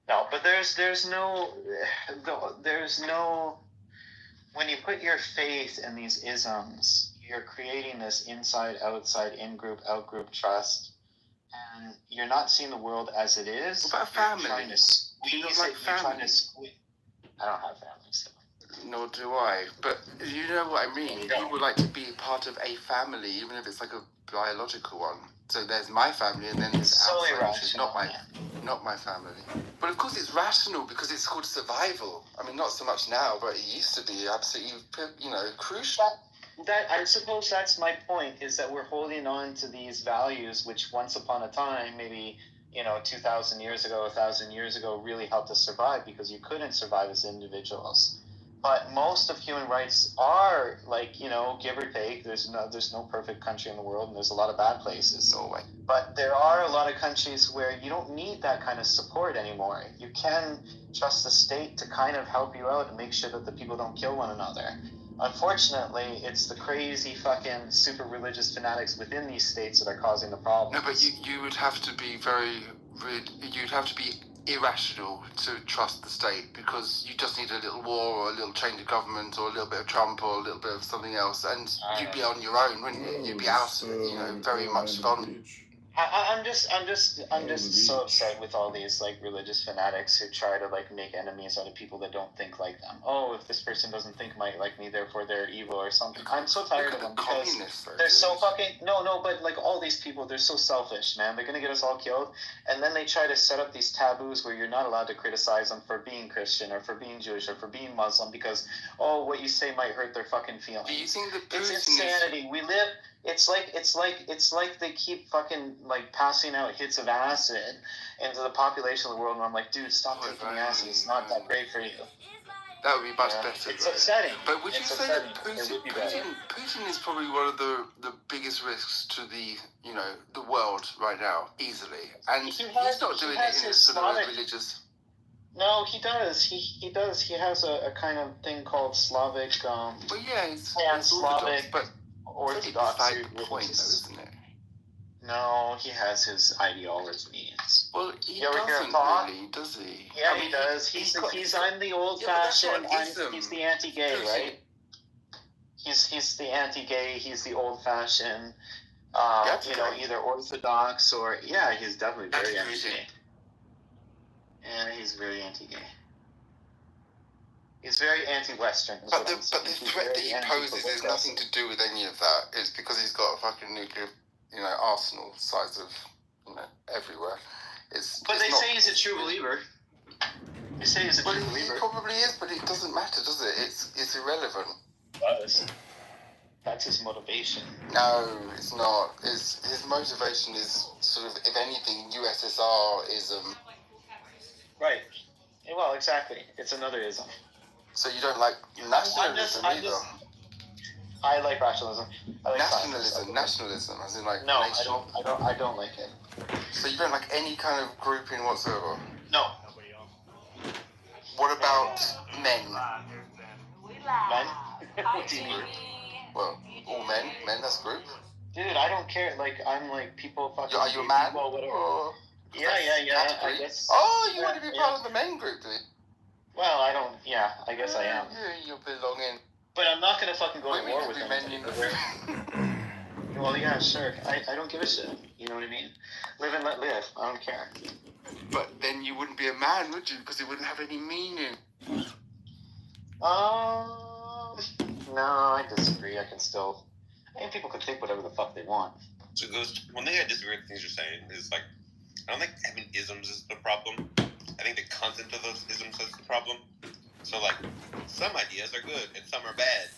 No, but there's no when you put your faith in these isms, you're creating this inside outside in group out group trust, and you're not seeing the world as it is. What about family? You're trying to squeeze you don't like it. family? You're trying to squeeze. I don't have family, so. Nor do I. But you know what I mean. You would like to be part of a family, even if it's like a biological one. So there's my family, and then there's outside, which is not my family. But of course, it's rational because it's called survival. I mean, not so much now, but it used to be absolutely, crucial. That I suppose that's my point, is that we're holding on to these values, which once upon a time, maybe 2,000 years ago, 1,000 years ago, really helped us survive because you couldn't survive as individuals. But most of human rights are give or take. There's no perfect country in the world, and there's a lot of bad places. Norway. But there are a lot of countries where you don't need that kind of support anymore. You can trust the state to kind of help you out and make sure that the people don't kill one another. Unfortunately, it's the crazy fucking super religious fanatics within these states that are causing the problem. No, but you would have to be you'd have to be irrational to trust the state, because you just need a little war or a little change of government or a little bit of Trump or a little bit of something else, and you'd be on your own, wouldn't you? You'd be out, very much vulnerable. I'm just so upset with all these religious fanatics who try to make enemies out of people that don't think like them. Oh, if this person doesn't think like me, therefore they're evil or something. I'm so tired of them because they're so fucking but all these people, they're so selfish, man. They're gonna get us all killed, and then they try to set up these taboos where you're not allowed to criticize them for being Christian or for being Jewish or for being Muslim because what you say might hurt their fucking feelings. Do you think that it's insanity? We live. It's like they keep fucking passing out hits of acid into the population of the world, and I'm like, dude, stop taking the acid. It's not that great for you. That would be much better. It's upsetting. But would you say that Putin is probably one of the biggest risks to the world right now, easily, and he's not doing it in a sort of religious. No, he does. He does. He has a kind of thing called Slavic. Well, yeah, it's Slavic, but. Orthodox point, though, isn't it? No, he has his ideologies. Well, he doesn't really, does he? Yeah, he does. I'm the old-fashioned. He's the anti-gay, right? He's the anti-gay. He's the old-fashioned. Either Orthodox or he's definitely very anti-gay. And he's very anti-gay. He's very anti-Western. But the threat that he poses has nothing to do with any of that. It's because he's got a fucking nuclear, arsenal size of, everywhere. But they say he's a true believer. They say he's a true believer. He probably is, but it doesn't matter, does it? It's irrelevant. That's his motivation. No, it's not. His motivation is sort of, if anything, USSR-ism. Right. Well, exactly. It's another ism. So you don't like nationalism either? I like rationalism. I like nationalism, as in No, nation. I don't like it. So you don't like any kind of grouping whatsoever? No. What about men? Men? What do you mean? Well, all men. Men, that's group. Dude, I don't care. I'm people fucking. Are you a man? Well, whatever. Yeah. I guess. Oh, you want to be part of the men group, do you? Well, I don't. Yeah, I guess I am. Yeah, you belong in. But I'm not gonna fucking go to war with them. Well, yeah, sure. I don't give a shit. You know what I mean? Live and let live. I don't care. But then you wouldn't be a man, would you? Because it wouldn't have any meaning. No, I disagree. I think people can think whatever the fuck they want. So one thing I disagree with things you're saying is I don't think having isms is the problem. I think the content of those isms is the problem. So some ideas are good and some are bad.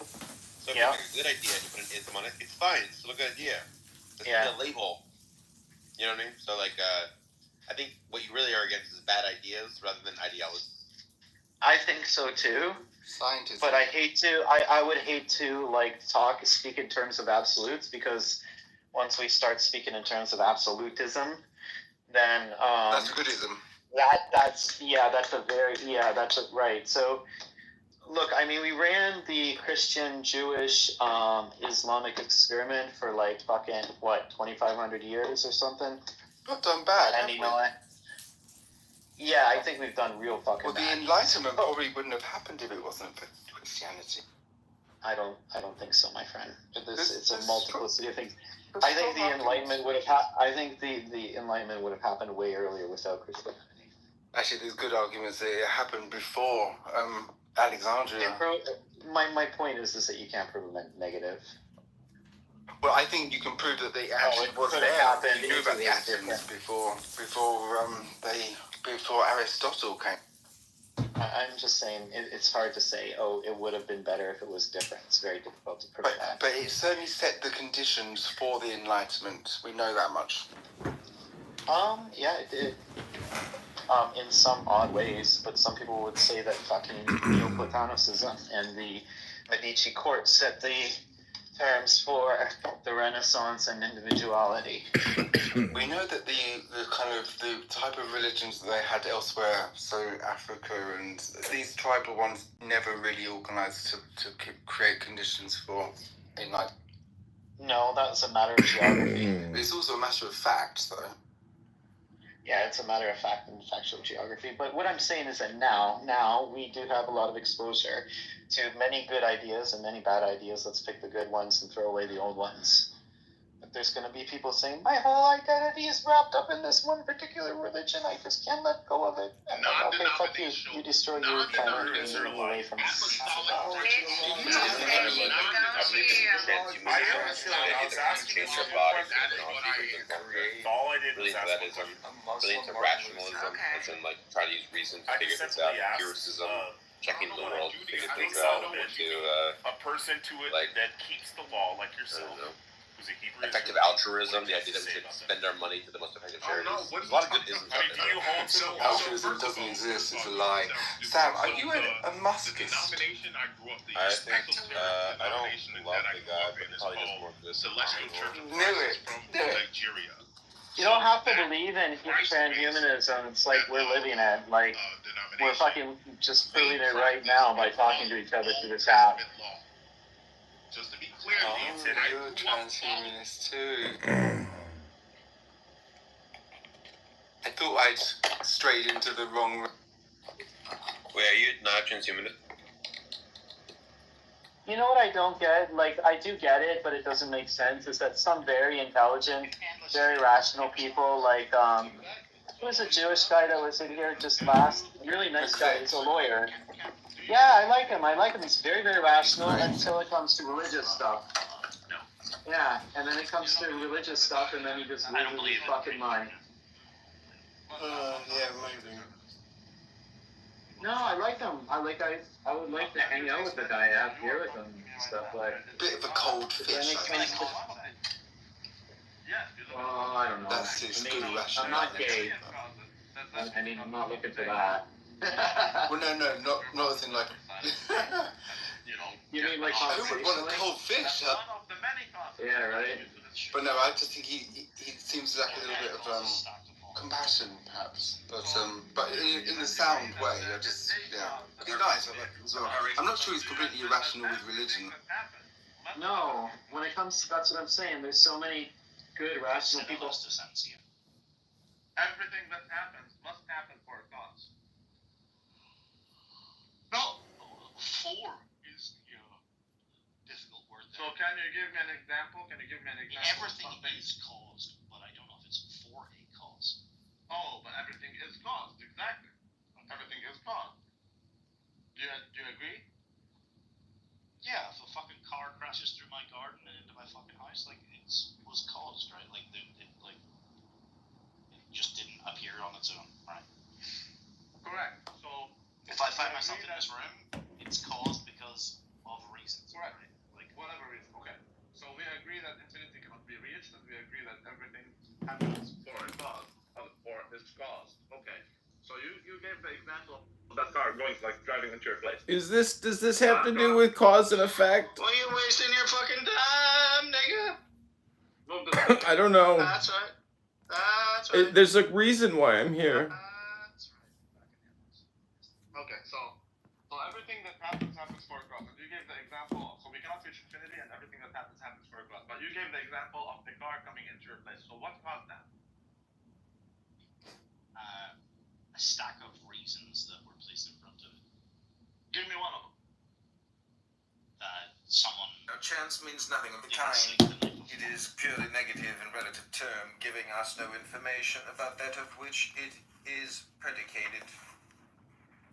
So if you make a good idea and you put an ism on it, it's fine. It's still a good idea. It's a label. You know what I mean? So I think what you really are against is bad ideas rather than ideology. I think so too. Scientists. But I would hate to speak in terms of absolutes, because once we start speaking in terms of absolutism, then that's a good ism. That's right. So, look, I mean, we ran the Christian, Jewish, Islamic experiment for 2,500 years or something. Not done bad. And Yeah, I think we've done real fucking Well, the bad. Enlightenment probably wouldn't have happened if it wasn't for Christianity. I don't think so, my friend. It's a multiplicity of things. I think the Enlightenment would have I think the Enlightenment would have happened way earlier without Christianity. Actually, there's good arguments that it happened before Alexandria. My point is that you can't prove a negative. Well, I think you can prove that they actually was there. You knew about the Athens before Aristotle came. I'm just saying it's hard to say. Oh, it would have been better if it was different. It's very difficult to prove that. But it certainly set the conditions for the Enlightenment. We know that much. Yeah, it did. In some odd ways, but some people would say that fucking Neoplatonicism and the Medici court set the terms for the Renaissance and individuality. We know that the type of religions that they had elsewhere, so Africa and these tribal ones, never really organised to create conditions for enlightenment. No, that's a matter of geography. It's also a matter of fact, though. Yeah, it's a matter of fact and factual geography. But what I'm saying is that now we do have a lot of exposure to many good ideas and many bad ideas. Let's pick the good ones and throw away the old ones. But there's going to be people saying, my whole identity is wrapped up in this one particular religion. I just can't let go of it. And like, okay, fuck you. You destroy your planet and you move away from it. All I did was really into rationalism, as in like trying to use reason to figure things out, empiricism, checking the world to figure things out, to a person to it like, that keeps the law like yourself. Effective altruism, the idea that we should spend our money to the most effective charities. There's a lot of good isms out there. Altruism doesn't exist, it's a lie. Sam, are you a Muskist? I think, I don't love the guy, but probably just more this. Knew it. You don't have to believe in transhumanism. It's like we're living it. Like, we're fucking just proving it right now by talking to each other through this app. Just to be clear, you're a transhumanist too. I thought I'd strayed into the wrong. Wait, are you not transhumanist? You know what I don't get? Like, I do get it, but it doesn't make sense. Is that some very intelligent, very rational people, like, who was a Jewish guy that was in here just last? Really nice guy. He's a lawyer. Yeah, I like him. He's very, very rational until it comes to religious stuff. Yeah, and then it comes to religious stuff, and then he just loses his fucking mind. Yeah, maybe. No, I like him. I would like to hang out with the guy, have beer with him and stuff like. Bit of a cold fish, I think. Oh, I don't know. That's his good rationality. I'm not gay. I mean, I'm not looking for that. Well, no, not as in like. You mean like Who would want a cold fish? Huh? Yeah, right. But no, I just think he seems like a little bit of compassion, perhaps. But in a sound way. He's nice. I like him as well. I'm not sure he's completely irrational with religion. No, when it comes to, that's what I'm saying. There's so many good rational people. Everything that happens must happen for a cause. No, for is the difficult word there. So can you give me an example? Everything is caused, but I don't know if it's for a cause. Oh, but everything is caused, exactly. Everything is caused. Do you agree? Yeah, if a fucking car crashes through my garden and into my fucking house, like, it was caused, right? Like, it just didn't appear on its own, right? Correct. So if I find myself in this room, it's caused because of reasons. Right. Like whatever reason. Okay. So we agree that infinity cannot be reached, and we agree that everything happens for a cause, or is caused. Okay. So you gave the example of that car going, like, driving into your place. Does this have to do with cause and effect? Well, you're wasting your fucking time, nigga. I don't know. That's right. That's right. There's a reason why I'm here. That's right. Okay, so everything that happens for a cause. And you gave the example, so we cannot reach infinity, and everything that happens for a cause. But you gave the example of the car coming into your place. So what caused that? A a stack of reasons that were placed in front of it. Give me one of them. That someone. No, chance means nothing of the didn't kind. sleep the night before. It is purely negative in relative term, giving us no information about that of which it is predicated.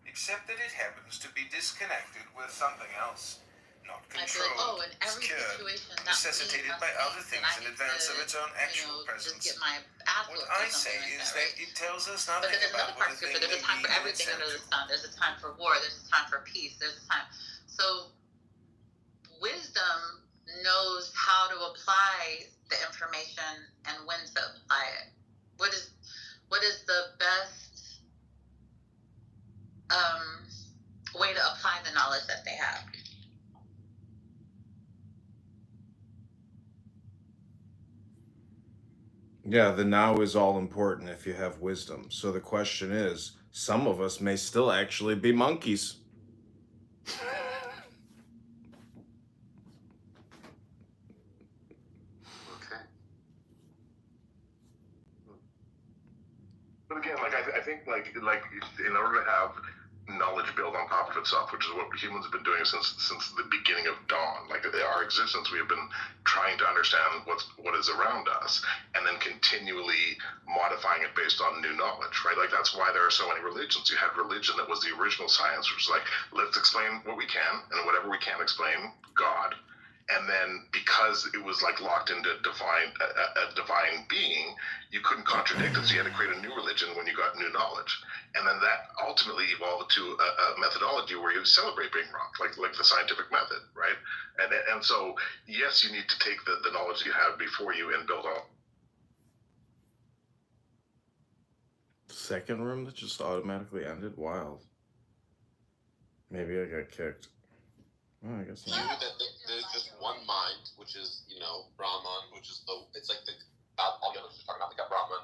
Except that it happens to be disconnected with something else. Not I feel like, controlled, in every secured, situation, that necessitated by other things in advance of its own actual just presence. get my ass What whooped I or say something like is that, that right? it tells us But nothing then there's about another what part a of thing scripture. may There's a time be for in everything under the itself. sun. There's a time for war. There's a time for peace. There's a time. So wisdom knows how to apply the information and when to apply it. What is the best way to apply the knowledge that they have? Yeah, the now is all important if you have wisdom. So the question is, some of us may still actually be monkeys. Okay. But again, I think in order to have knowledge build on top of itself, which is what humans have been doing since the beginning of dawn. Like our existence, we have been trying to understand what is around us, and then continually modifying it based on new knowledge, right? Like that's why there are so many religions. You had religion that was the original science, which is like, let's explain what we can, and whatever we can't explain, God. And then because it was like locked into a divine being, you couldn't contradict it, so you had to create a new religion when you got new knowledge. And then that ultimately evolved to a methodology where you celebrate being wrong, like the scientific method, right? And so, yes, you need to take the knowledge you have before you and build on. Second room that just automatically ended? Wild. Maybe I got kicked. Oh, I guess not. There's just one mind, which is, Brahman, which is it's like all the others are talking about like a Brahman.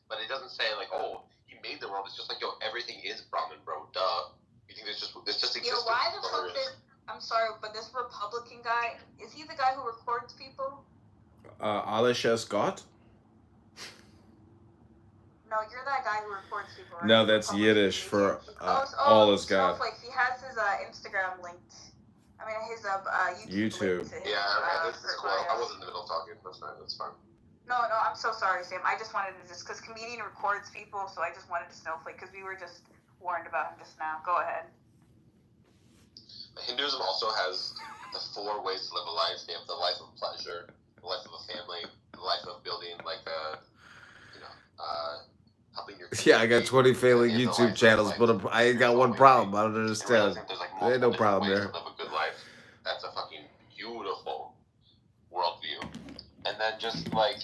But it doesn't say like, oh, he made the world. It's just like, yo, everything is Brahman, bro. Duh. You think there's just existence? Yo, why the fuck I'm sorry, but this Republican guy, is he the guy who records people? Alish S. Gott? No, you're that guy who records people, right? No, that's Yiddish for all is God. Snowflake. He has his Instagram linked. I mean, his YouTube. linked to his, this is cool. I was in the middle of talking. That's fine. No, I'm so sorry, Sam. I just wanted to because comedian records people, so I just wanted to Snowflake because we were just warned about him just now. Go ahead. Hinduism also has the 4 ways to live a life. They have the life of pleasure, the life of a family, the life of building helping your. Yeah, I got 20 failing YouTube channels, but I ain't got one problem. I don't understand. There ain't no problem there. To live a good life. That's a fucking beautiful worldview. And then just like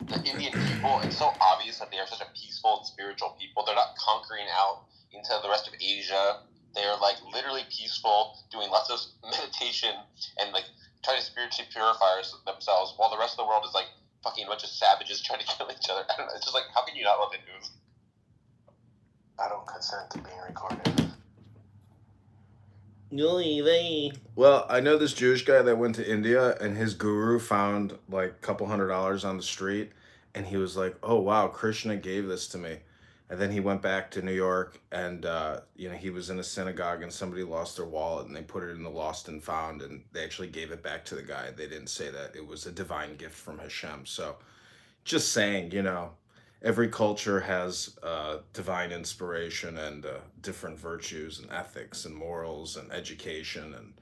the Indian people, it's so obvious that they are such a peaceful and spiritual people. They're not conquering out into the rest of Asia. They're like literally peaceful, doing lots of meditation and like trying to spiritually purify themselves, while the rest of the world is like fucking a bunch of savages trying to kill each other. I don't know. It's just like, how can you not love Hindus? I don't consent to being recorded. Well, I know this Jewish guy that went to India, and his guru found like a couple $100 on the street, and he was like, oh wow, Krishna gave this to me. And then he went back to New York, and he was in a synagogue, and somebody lost their wallet, and they put it in the lost and found, and they actually gave it back to the guy. They didn't say that it was a divine gift from Hashem. So just saying, every culture has divine inspiration and different virtues and ethics and morals and education. And,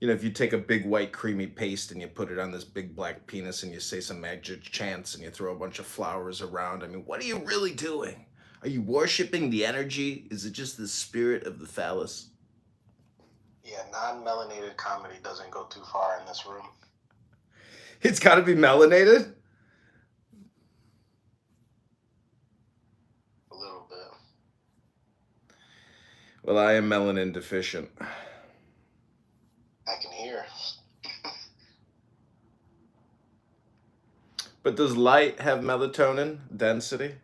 if you take a big white creamy paste and you put it on this big black penis and you say some magic chants and you throw a bunch of flowers around, I mean, what are you really doing? Are you worshiping the energy? Is it just the spirit of the phallus? Yeah, non-melanated comedy doesn't go too far in this room. It's got to be melanated? A little bit. Well, I am melanin deficient. I can hear. But does light have melatonin density?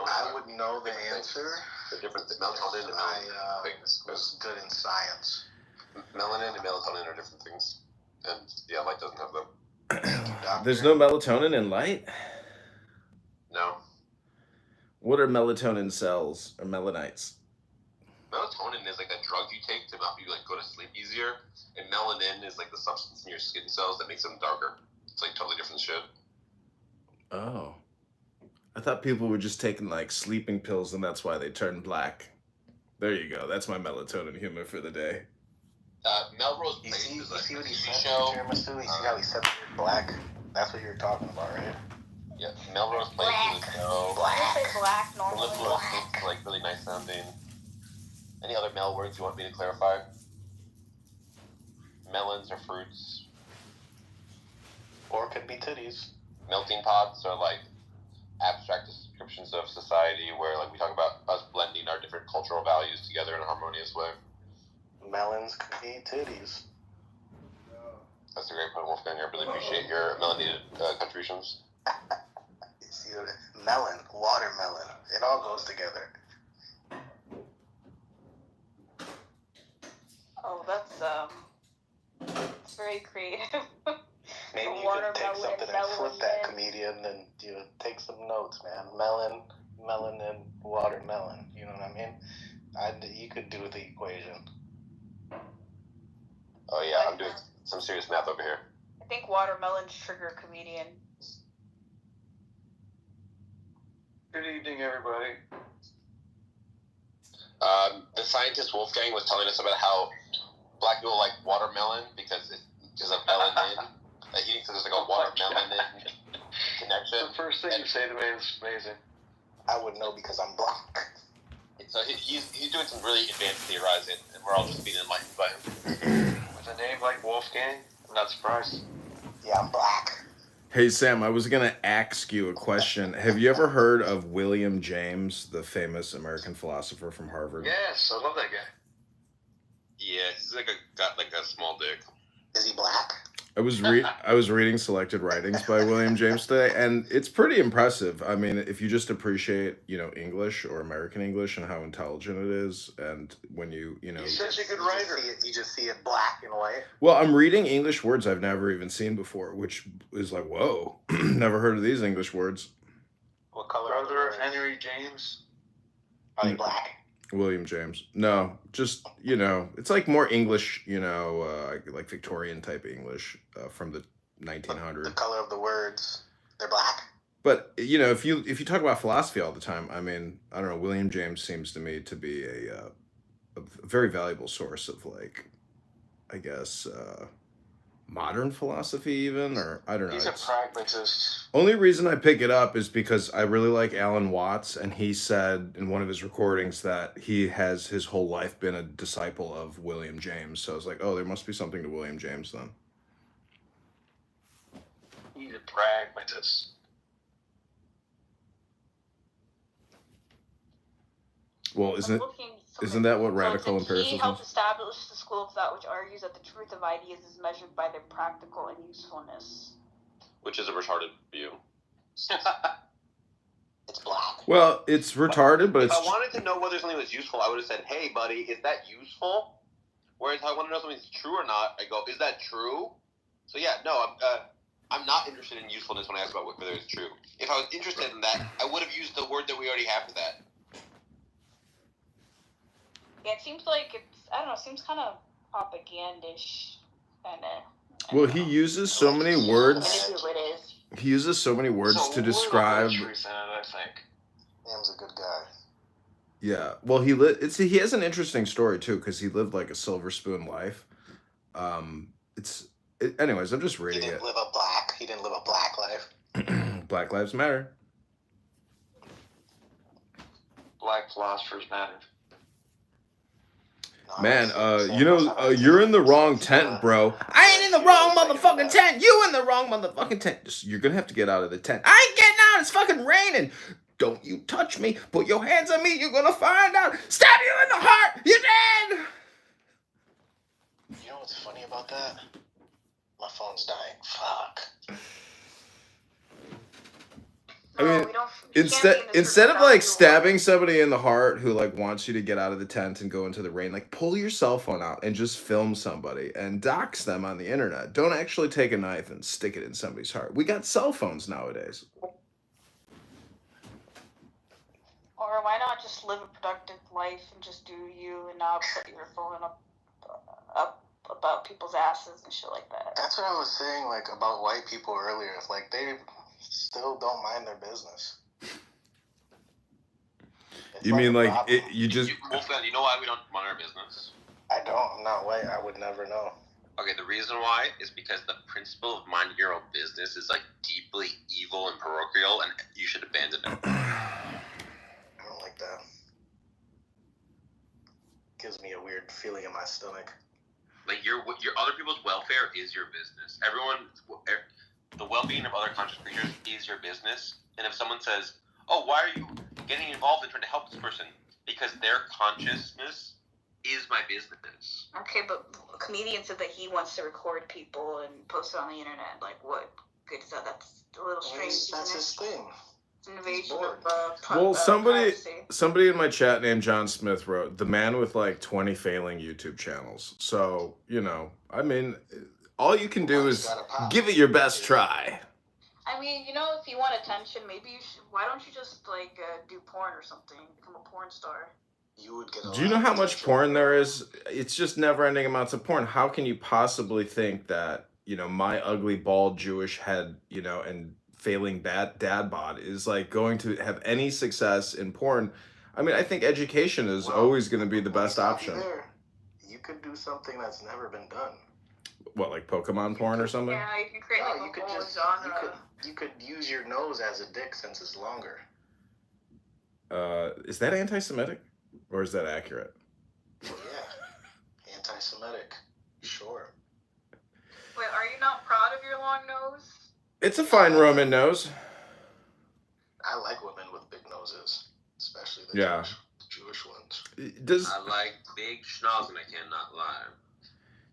I would know the answer. The difference, melatonin and I things. was good in science. Melanin and melatonin are different things, and light doesn't have them. There's no melatonin in light? No. What are melatonin cells or melanites? Melatonin is like a drug you take to help you like go to sleep easier, and melanin is like the substance in your skin cells that makes them darker. It's like totally different shit. Oh. I thought people were just taking like sleeping pills and that's why they turn black. There you go. That's my melatonin humor for the day. Melrose You Place see, is you like see a what he TV said, show. Tiramisu? You see how he said the word black? That's what you're talking about, right? Yeah, Melrose Place is a show. I say black normally. It's like really nice sounding. Any other Mel words you want me to clarify? Melons or fruits. Or it could be titties. Melting pots are like abstract descriptions of society where like we talk about us blending our different cultural values together in a harmonious way. Melons could be titties. That's a great point, Wolfgang. I really appreciate your melanated contributions. You see, melon, watermelon, it all goes together. Oh, it's very creative. Maybe you could take something and flip that comedian and take some notes, man. Melon, and watermelon. You know what I mean? You could do the equation. Oh yeah, I'm doing some serious math over here. I think watermelons trigger comedian. Good evening, everybody. The scientist Wolfgang was telling us about how black people like watermelon because of melanin. He thinks there's like a watermelon connection. The first thing you say to me is amazing. I would know because I'm black. So he's doing some really advanced theorizing, and we're all just being enlightened by him. With a name like Wolfgang, I'm not surprised. Yeah, I'm black. Hey Sam, I was gonna ask you a question. Have you ever heard of William James, the famous American philosopher from Harvard? Yes, I love that guy. Yeah, he's got a small dick. Is he black? I was reading selected writings by William James today, and it's pretty impressive. I mean, if you just appreciate, English or American English and how intelligent it is, and when He's such a good writer. You just see it black and white. Well, I'm reading English words I've never even seen before, which is like, whoa, never heard of these English words. What color? Brother of Henry James. Are they black? William James. No, just, it's like more English, like Victorian type English from the 1900s. The color of the words, they're black. But, if you talk about philosophy all the time, I mean, I don't know, William James seems to me to be a very valuable source of, like, I guess, modern philosophy even, or I don't know. He's a pragmatist. Only reason I pick it up is because I really like Alan Watts, and he said in one of his recordings that he has his whole life been a disciple of William James. So I was like, oh, there must be something to William James then. He's a pragmatist. Well, isn't that what radical empiricism is? He helped establish the school of thought which argues that the truth of ideas is measured by their practical and usefulness. Which is a retarded view. It's black. Well, it's retarded, but if I wanted to know whether something was useful, I would have said, hey, buddy, is that useful? Whereas if I want to know if something's true or not, I go, is that true? So yeah, no, I'm not interested in usefulness when I ask about whether it's true. If I was interested in that, I would have used the word that we already have for that. Yeah, it seems like it seems kind of propagandish, kind of. Well, he uses so many words. Manipulative. He uses so many words to describe. I think. Sam's a good guy. Yeah, well, he has an interesting story too because he lived like a silver spoon life. Anyways, I'm just reading it. He didn't live a black life. Black Lives Matter. Black philosophers matter. Man, you're in the wrong tent, bro. I ain't in the wrong motherfucking tent. You in the wrong motherfucking tent. You're gonna have to get out of the tent. I ain't getting out. It's fucking raining. Don't you touch me. Put your hands on me. You're gonna find out. Stab you in the heart. You're dead. You know what's funny about that? My phone's dying. Fuck. I mean, instead of like stabbing somebody in the heart who like wants you to get out of the tent and go into the rain, like pull your cell phone out and just film somebody and dox them on the internet. Don't actually take a knife and stick it in somebody's heart. We got cell phones nowadays. or why not just live a productive life and just do you and not put your phone up about people's asses and shit like that. That's what I was saying, like, about white people earlier. Like, they still don't mind their business. It's You mean like problem. you just? Wolfgang, you know why we don't mind our business? I don't. I'm not white. I would never know. Okay, the reason why is because the principle of minding your own business is like deeply evil and parochial, and you should abandon it. I don't like that. Gives me a weird feeling in my stomach. Like your other people's welfare is your business. The well-being of other conscious creatures is your business. And if someone says, "Oh, why are you getting involved in trying to help this person?" Because their consciousness is my business. Okay, but a comedian said that he wants to record people and post it on the internet. Like, what good is that? That's a little strange. That's his thing. It's an invasion of Well, privacy. somebody in my chat named John Smith wrote, "The man with like 20 failing YouTube channels." So, you know, I mean, all you can do is give it your best try. I mean, you know, if you want attention, maybe you should. Why don't you just like do porn or something? Become a porn star. You would get. Do you know how much porn there is? It's just never-ending amounts of porn. How can you possibly think that, you know, my ugly, bald Jewish head, you know, and failing dad bod is like going to have any success in porn? I mean, I think education is always going to be the best option. You could do something that's never been done. What, like Pokemon porn or something? Yeah, you can create like a whole genre. You could use your nose as a dick since it's longer. Is that anti-Semitic? Or is that accurate? Well, yeah. Anti-Semitic. Sure. Wait, are you not proud of your long nose? It's a fine Roman nose. I like women with big noses, especially the Jewish ones. I like big schnoz and I cannot lie.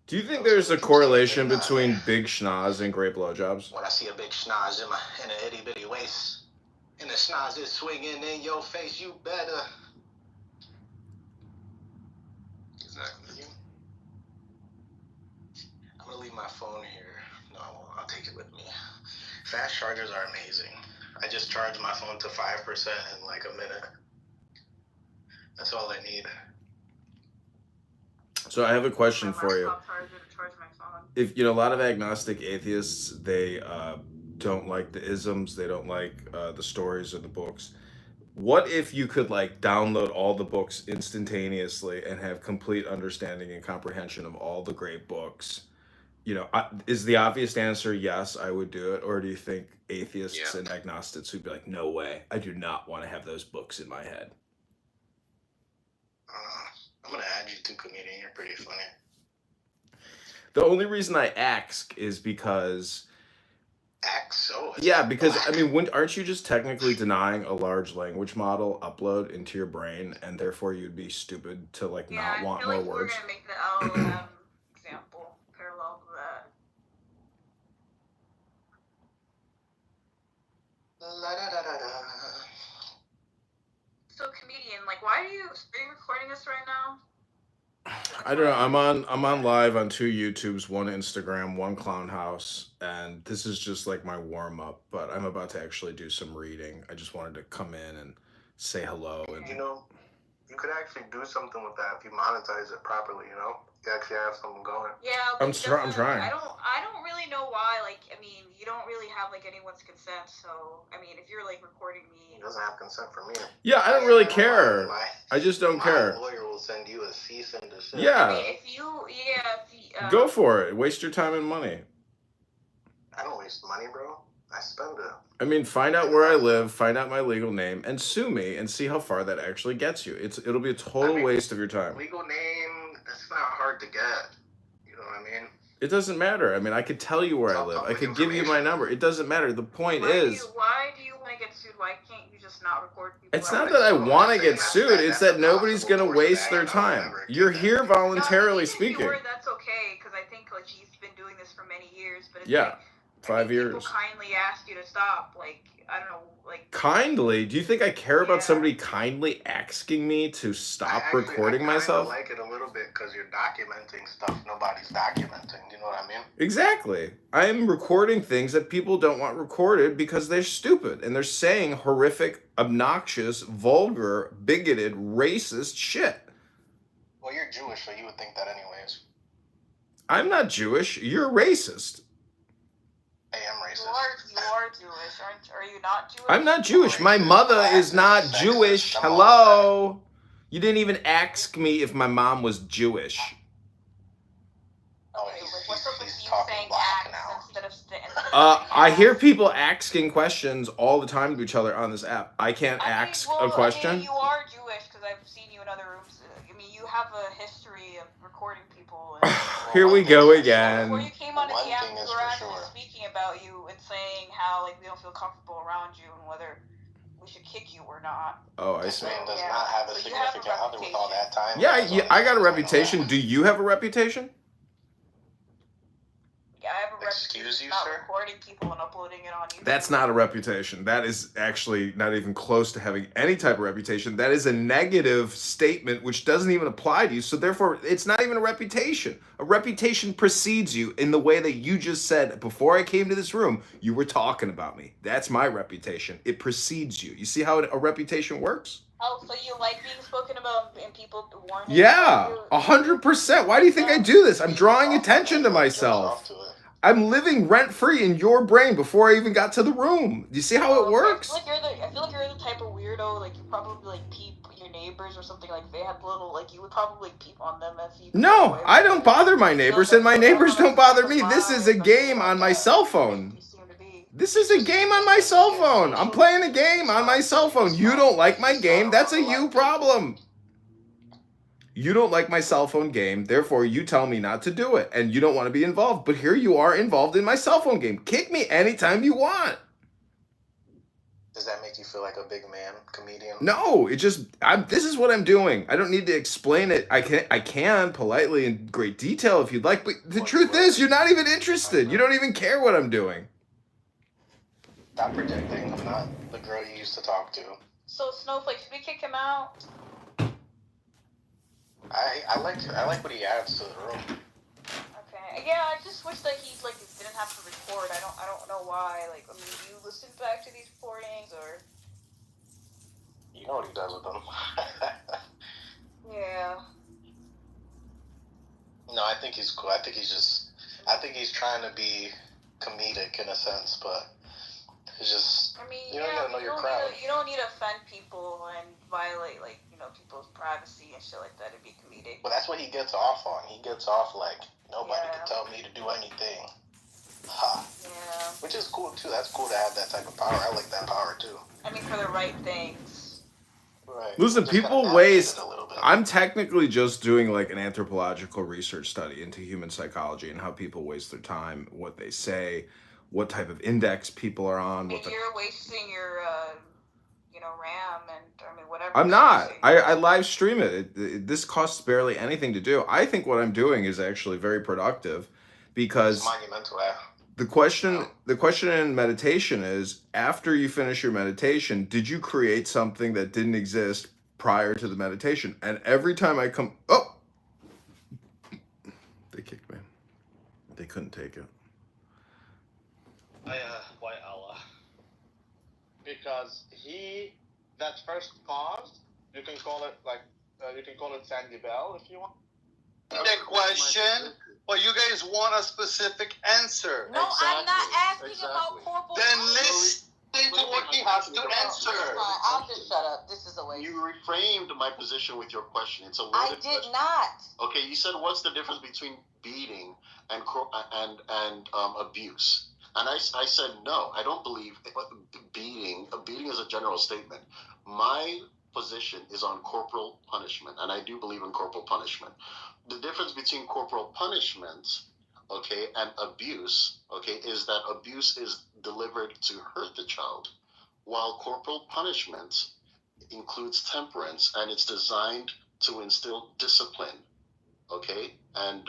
Do you think there's a correlation between big schnoz and great blowjobs? When I see a big schnoz in an itty bitty waist, and the schnoz is swinging in your face, you better. Exactly. I'm gonna leave my phone here. No, I'll take it with me. Fast chargers are amazing. I just charged my phone to 5% in like a minute. That's all I need. So I have a question for you. If you know, a lot of agnostic atheists, they don't like the isms, they don't like the stories or the books. What if you could like download all the books instantaneously and have complete understanding and comprehension of all the great books? You know, is the obvious answer yes, I would do it? Or do you think atheists and agnostics would be like, no way, I do not want to have those books in my head? I'm going to add you to comedian. You're pretty funny. The only reason I ask is because... Yeah, because, I mean, aren't you just technically denying a large language model upload into your brain, and therefore you'd be stupid to, like, not want more words? We're going to make the LLM example parallel to that. So, comedian, like, are you recording us right now? I don't know. I'm on live on 2 YouTubes, 1 Instagram, 1 Clown House, and this is just like my warm up. But I'm about to actually do some reading. I just wanted to come in and say hello. And you know, you could actually do something with that if you monetize it properly. You know, you actually have something going. Yeah, I'm trying. I don't really know why. Like, I mean, you don't really have like anyone's consent. So, I mean, if you're like recording me, he doesn't have consent from me. Yeah, I don't really care. I just don't care. My lawyer will send you a cease and desist. Yeah. I mean, if you go for it. Waste your time and money. I don't waste money, bro. I spend it. I mean, find out where I live, find out my legal name, and sue me, and see how far that actually gets you. It'll be a total waste of your time. Legal name, that's not hard to get. You know what I mean? It doesn't matter. I mean, I could tell you where I live. I could give you my number. It doesn't matter. The point is... Why do you want to get sued? Why can't you just not record people? It's not that I want to get sued. It's that nobody's going to waste their time. You're here voluntarily speaking. That's okay, because I think like he's been doing this for many years. But it's 5 years. People kindly asked you to stop. Like, I don't know. like. Kindly? Do you think I care about Yeah. somebody kindly asking me to stop recording myself? I like it a little bit because you're documenting stuff nobody's documenting. You know what I mean? Exactly. I'm recording things that people don't want recorded because they're stupid and they're saying horrific, obnoxious, vulgar, bigoted, racist shit. Well, you're Jewish, so you would think that anyways. I'm not Jewish. You're racist. I am racist. You are Jewish, aren't? Are you not Jewish? I'm not Jewish. My mother is not Jewish. I'm Hello. You didn't even ask me if my mom was Jewish. Okay, like, what's up with you talking saying black axe now. instead of saying I hear people asking questions all the time to each other on this app. I can't ask a question. I mean, you are Jewish because I've seen you in other rooms. I mean, you have a history of recording people. And, Here we go again. Before you came onto the app, thing we is were for actually sure. speaking about you and saying how like we don't feel comfortable around you and whether we should kick you or not. Oh, I This see. man does not have a So you have a significant other with all that time. Yeah, I got a reputation. Do you have a reputation? Yeah, I have a Excuse reputation you, not sir? recording people and uploading it on YouTube. That's not a reputation. That is actually not even close to having any type of reputation. That is a negative statement which doesn't even apply to you. So therefore, it's not even a reputation. A reputation precedes you in the way that you just said before I came to this room. You were talking about me. That's my reputation. It precedes you. You see how a reputation works? Oh, so you like being spoken about and people warning? Yeah, 100%. Why do you think I do this? I'm drawing attention to myself. I'm living rent-free in your brain before I even got to the room. Do you see how it works? I feel like you're the type of weirdo, like you probably like peep your neighbors or something, like they have little, like you would probably peep on them if you. No, I don't bother my neighbors and my neighbors don't bother me. This is a game on my cell phone. This is a game on my cell phone. I'm playing a game on my cell phone. You don't like my game, that's a you problem. You don't like my cell phone game, therefore you tell me not to do it, and you don't want to be involved. But here you are involved in my cell phone game. Kick me anytime you want. Does that make you feel like a big man comedian? No, this is what I'm doing. I don't need to explain it. I can politely in great detail if you'd like, but the truth is you're not even interested. You don't even care what I'm doing. Stop projecting. I'm not the girl you used to talk to. So Snowflake, should we kick him out? I like what he adds to the room. Okay. Yeah, I just wish that he like didn't have to record. I don't know why. Like, I mean, do you listen back to these recordings or? You know what he does with them. Yeah. No, I think he's cool. I think he's trying to be comedic in a sense, but it's just. I mean, you gotta know your crowd. You don't need to offend people and violate like people's privacy and shit like that to be comedic. Well, that's what he gets off on. He gets off like nobody can tell me to do anything. Ha. Yeah. Which is cool too. That's cool to have that type of power. I like that power too. I mean, for the right things. Right. Listen, people waste. I'm technically just doing like an anthropological research study into human psychology and how people waste their time, what they say, what type of index people are on. You're wasting your, RAM and whatever. I'm not. I live stream it. This costs barely anything to do. I think what I'm doing is actually very productive because it's monumental. The question in meditation is, after you finish your meditation, did you create something that didn't exist prior to the meditation? And every time I come, they kicked me. They couldn't take it. Why Allah? Because that first cause, you can call it Sandy Bell if you want. The question, but you guys want a specific answer. No, exactly. I'm not asking about corporal. Then listen to what he has to answer. I'll just shut up. This is a waste. You reframed my position with your question. It's a loaded I did question. not. Okay, you said what's the difference between beating and abuse? And I said no. I don't believe beating. Beating is a general statement. My position is on corporal punishment, and I do believe in corporal punishment. The difference between corporal punishment, okay, and abuse, okay, is that abuse is delivered to hurt the child, while corporal punishment includes temperance, and it's designed to instill discipline, okay, and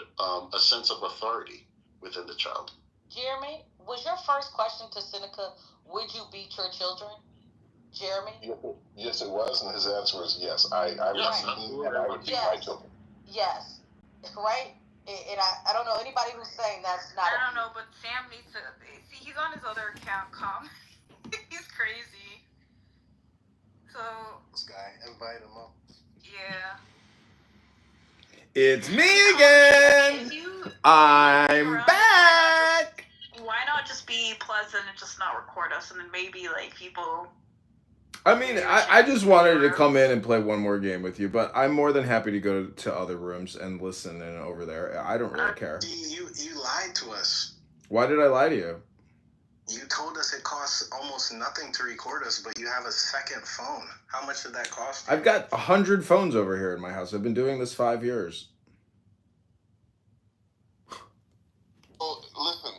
a sense of authority within the child. Jeremy, was your first question to Seneca, would you beat your children? Jeremy? Yes, it was, and his answer was yes. I was beaten, and I would beat my children. Yes. Right? And I don't know anybody who's saying that's not. I don't know, but Sam needs to see. He's on his other account, He's crazy. So. This guy, invite him up. Yeah. It's me again. I'm back. Why not just be pleasant and just not record us, and then maybe like people. I mean, I just wanted to come in and play one more game with you, but I'm more than happy to go to other rooms and listen in over there. I don't really care. You lied to us. Why did I lie to you? You told us it costs almost nothing to record us, but you have a second phone. How much did that cost you? I've got 100 phones over here in my house. I've been doing this 5 years. Oh, listen.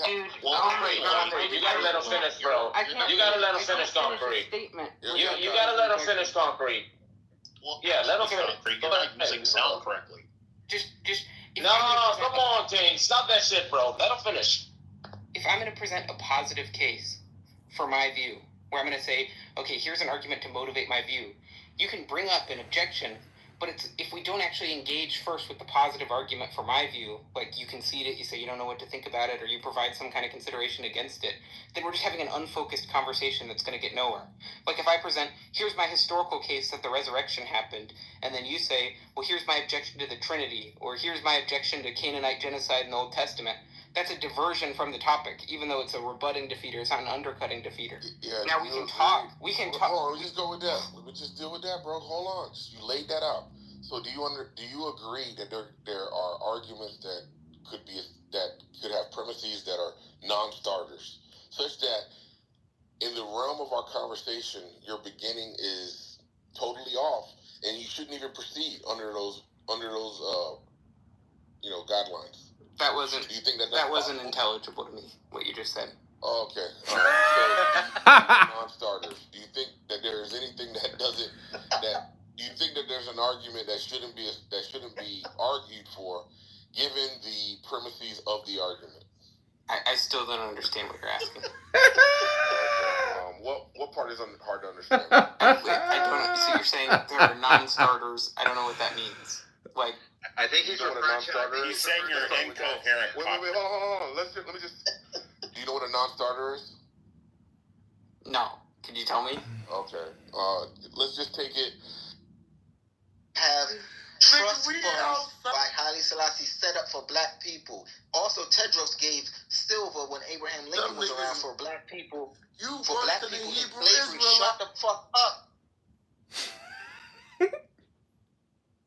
Dude, you gotta let him finish, bro. You gotta let him finish, Concrete. You gotta let him finish, Concrete. Well, yeah, let him finish. You're not using sound correctly. Just. No, come on, King. Stop that shit, bro. Let him finish. If I'm going to present a positive case for my view, where I'm going to say, okay, here's an argument to motivate my view, you can bring up an objection, but if we don't actually engage first with the positive argument for my view, like you concede it, you say you don't know what to think about it, or you provide some kind of consideration against it, then we're just having an unfocused conversation that's going to get nowhere. Like if I present, here's my historical case that the resurrection happened, and then you say, well, here's my objection to the Trinity, or here's my objection to Canaanite genocide in the Old Testament. That's a diversion from the topic, even though it's a rebutting defeater. It's not an undercutting defeater. Yeah, now we can talk. We can talk. Hold on, just go with that. We would just deal with that, bro. Hold on. You laid that out. So do you agree that there are arguments that could have premises that are non-starters, such that in the realm of our conversation, your beginning is totally off, and you shouldn't even proceed under those guidelines. That wasn't. Do you think that wasn't intelligible to me? What you just said. Oh, okay. All right. So, non-starters. Do you think that there is anything that doesn't? Do you think that there's an argument that shouldn't be argued for, given the premises of the argument? I still don't understand what you're asking. What part is hard to understand? I don't. So you're saying there are non-starters? I don't know what that means. Like. I think he's what a non-starter is. He's saying you're incoherent. Wait, hold on. Let me just. Do you know what a non-starter is? No. Can you tell me? Okay. Let's just take it. Have trust funds by Haile Selassie set up for black people. Also, Tedros gave silver when Abraham Lincoln was around for black people. For black people in slavery. Shut the fuck up.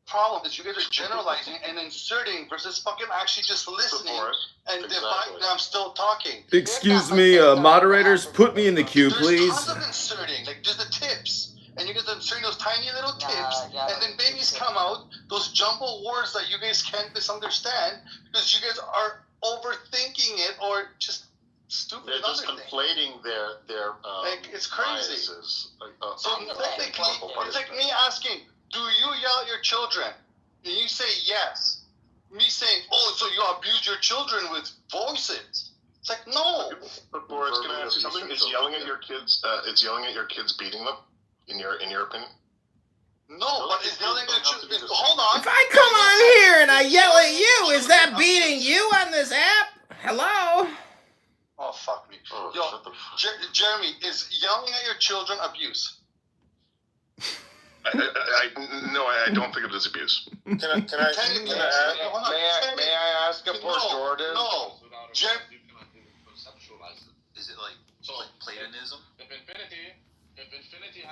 Problem is you guys are generalizing and inserting versus fucking actually just listening and dividing. I'm still talking. Excuse me, moderators, put me in the queue, please. There's tons of inserting, like just the tips, and you guys are inserting those tiny little tips, and then babies come out, those jumble words that you guys can't misunderstand because you guys are overthinking it or just stupid. They're just conflating their like it's crazy. Biases. So technically, it's like me asking, do you yell at your children? And you say yes. Me saying, oh, so you abuse your children with voices. It's like, no. But Boris, can I ask you something? Is yelling at your kids beating them? In your opinion? No, but is yelling at your children? Hold on. If I come on here and I yell at you, is that beating you on this app? Hello? Oh, fuck me. Yo, Jeremy, is yelling at your children abuse? I don't think it is abuse. May I ask a Jordan? No. Is it like Platonism? If infinity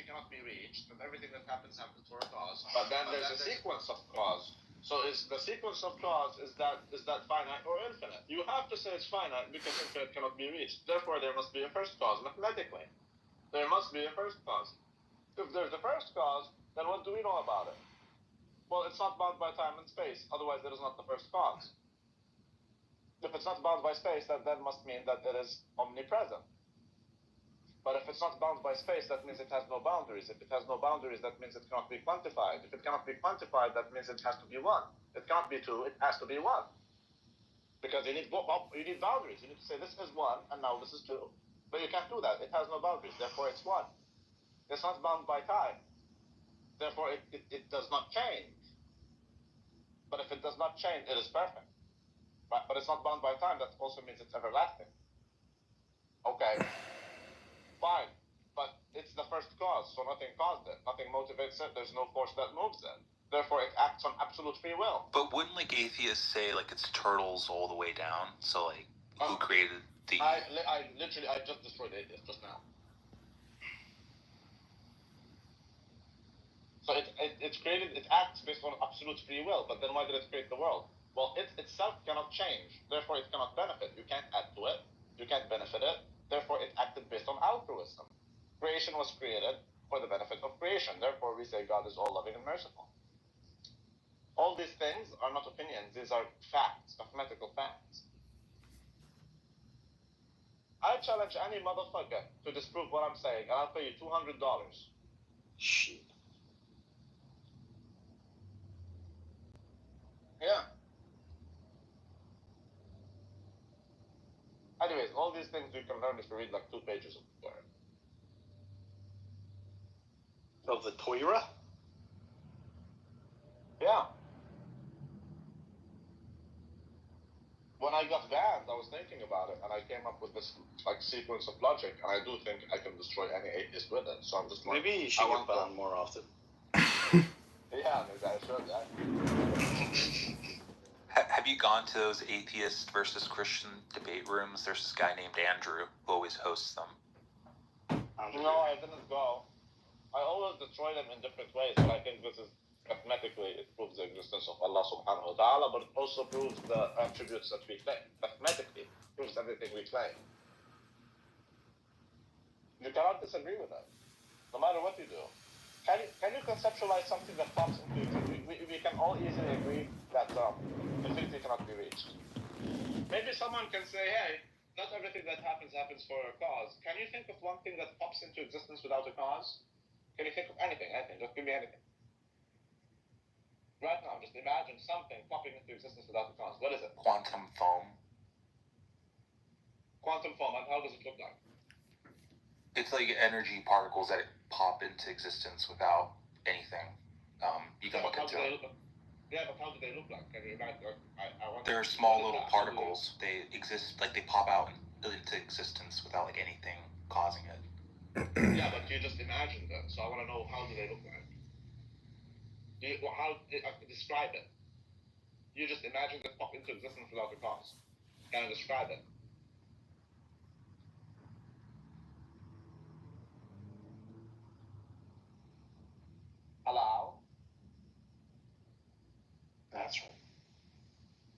cannot be reached, then everything that happens for a cause. But then there's a sequence of cause. So is the sequence of cause is that finite or infinite? You have to say it's finite because infinite cannot be reached. Therefore, there must be a first cause mathematically. There must be a first cause. If there's a first cause, then what do we know about it? Well, it's not bound by time and space. Otherwise, it is not the first cause. If it's not bound by space, that then must mean that it is omnipresent. But if it's not bound by space, that means it has no boundaries. If it has no boundaries, that means it cannot be quantified. If it cannot be quantified, that means it has to be one. It cannot be two, it has to be one. Because you need boundaries. You need to say this is one, and now this is two. But you can't do that. It has no boundaries. Therefore, it's one. It's not bound by time. Therefore, it does not change. But if it does not change, it is perfect. Right? But it's not bound by time. That also means it's everlasting. Okay. Fine. But it's the first cause, so nothing caused it. Nothing motivates it. There's no force that moves it. Therefore, it acts on absolute free will. But wouldn't like atheists say like it's turtles all the way down? So like, who created the? I just destroyed atheists just now. So it's created. It acts based on absolute free will. But then why did it create the world? Well, it itself cannot change. Therefore, it cannot benefit. You can't add to it. You can't benefit it. Therefore, it acted based on altruism. Creation was created for the benefit of creation. Therefore, we say God is all-loving and merciful. All these things are not opinions. These are facts, mathematical facts. I challenge any motherfucker to disprove what I'm saying, and I'll pay you $200. Shit. Yeah. Anyways, all these things you can learn if you read like 2 pages of the Torah. Of the Torah? Yeah. When I got banned, I was thinking about it, and I came up with this like sequence of logic, and I do think I can destroy any atheist with it. So I'm just like, maybe you should get banned more often. Yeah, maybe I should. Yeah. Have you gone to those atheist versus Christian debate rooms? There's this guy named Andrew who always hosts them. No, I didn't go. I always destroy them in different ways, but I think this is mathematically it proves the existence of Allah subhanahu wa ta'ala, but it also proves the attributes that we claim. Mathematically, it proves everything we claim. You cannot disagree with that, no matter what you do. Can you conceptualize something that pops into we can all easily agree that infinity cannot be reached. Maybe someone can say, hey, not everything that happens for a cause. Can you think of one thing that pops into existence without a cause? Can you think of anything? Just give me anything. Right now, just imagine something popping into existence without a cause. What is it? Quantum foam. Quantum foam, and how does it look like? It's like energy particles that pop into existence without anything. You can look into it. Yeah, but how do they look like? Can you imagine? They're small little particles. They exist, like they pop out into existence without like anything causing it. Yeah, but you just imagined it, so I want to know how do they look like? Describe it. You just imagine it pop into existence without a cause. Can I describe it? Hello? That's right.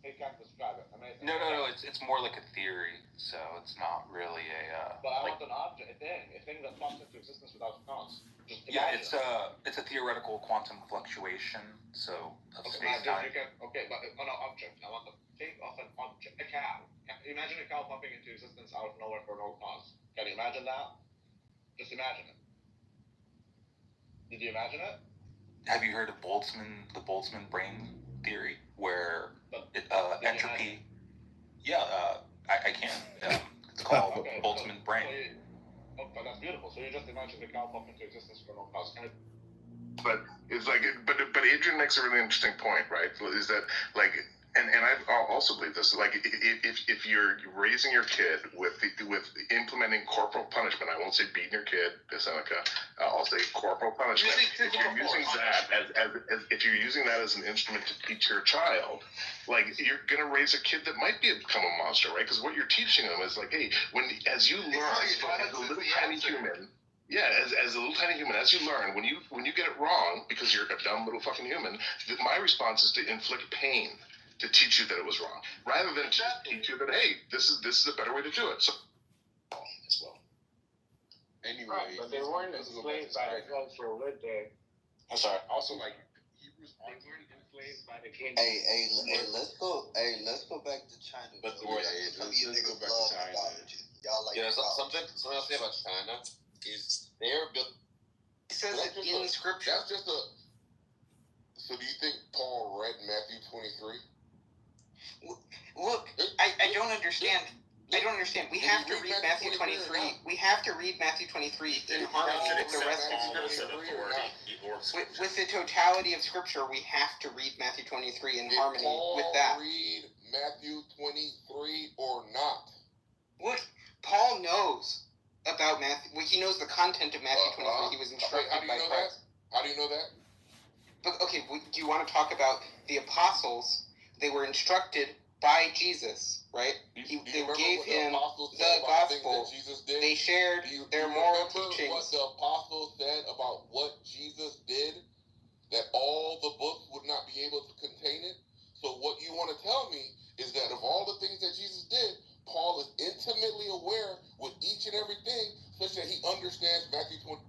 He can't describe it. Amazing. No. It's more like a theory, so it's not really a. But I want an object, a thing that pops into existence without a cause. Yeah, it's a theoretical quantum fluctuation, so of space-time. Okay, but on an object, I want to think of an object, a cow. Imagine a cow popping into existence out of nowhere for no cause. Can you imagine that? Just imagine it. Did you imagine it? Have you heard of the Boltzmann brain theory, where entropy? I can. It's called Boltzmann brain. Okay, that's beautiful. So you just imagine the cow pop into existence for no cause. But it's like, but Adrian makes a really interesting point, right? Is that like, and I also believe this. Like, if you're raising your kid with implementing corporal punishment, I won't say beating your kid, Seneca. I'll say corporal punishment. If you're using that as an instrument to teach your child, like, you're gonna raise a kid that might become a monster, right? Because what you're teaching them is like, hey, as you learn as a little tiny human. Yeah, as a little tiny human, as you learn, when you get it wrong because you're a dumb little fucking human, my response is to inflict pain to teach you that it was wrong, rather than to teach you that, hey, this is a better way to do it. So as well. Anyway, right, but they weren't enslaved by the culture, were they? I'm sorry. Also, like Hebrews, they weren't enslaved by the king. Hey, let's go back to China. But let's go back to China. Y'all like something else about China is they're built. It says it in scripture. That's just a. So do you think Paul read Matthew 23? Look, I don't understand. I don't understand. We have to read Matthew 23. We have to read Matthew 23 in harmony with the rest of Scripture. With the totality of Scripture, we have to read Matthew 23 in harmony with that. Read Matthew 23 or not? Look, Paul knows about Matthew. Well, he knows the content of Matthew 23. He was instructed by Christ. How do you know that? But, okay, do you want to talk about the apostles? They were instructed by Jesus, right? They gave him the gospel. They shared their moral teachings. What the apostles said about what Jesus did? That all the books would not be able to contain it? So what you want to tell me is that of all the things that Jesus did, Paul is intimately aware with each and everything, such that he understands Matthew 20.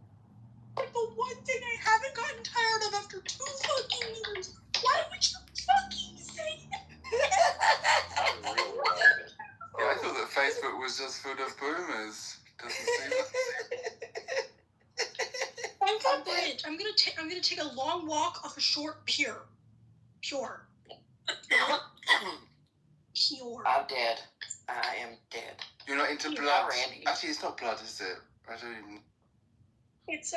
But the one thing I haven't gotten tired of after 2 fucking years, why would you fucking say that? Yeah, I thought that Facebook was just full of boomers. Doesn't seem like I'm on bridge. I'm gonna take a long walk off a short pier. Pure. I'm dead. I am dead. You're not into blood? Actually, it's not blood, is it? I don't even... It's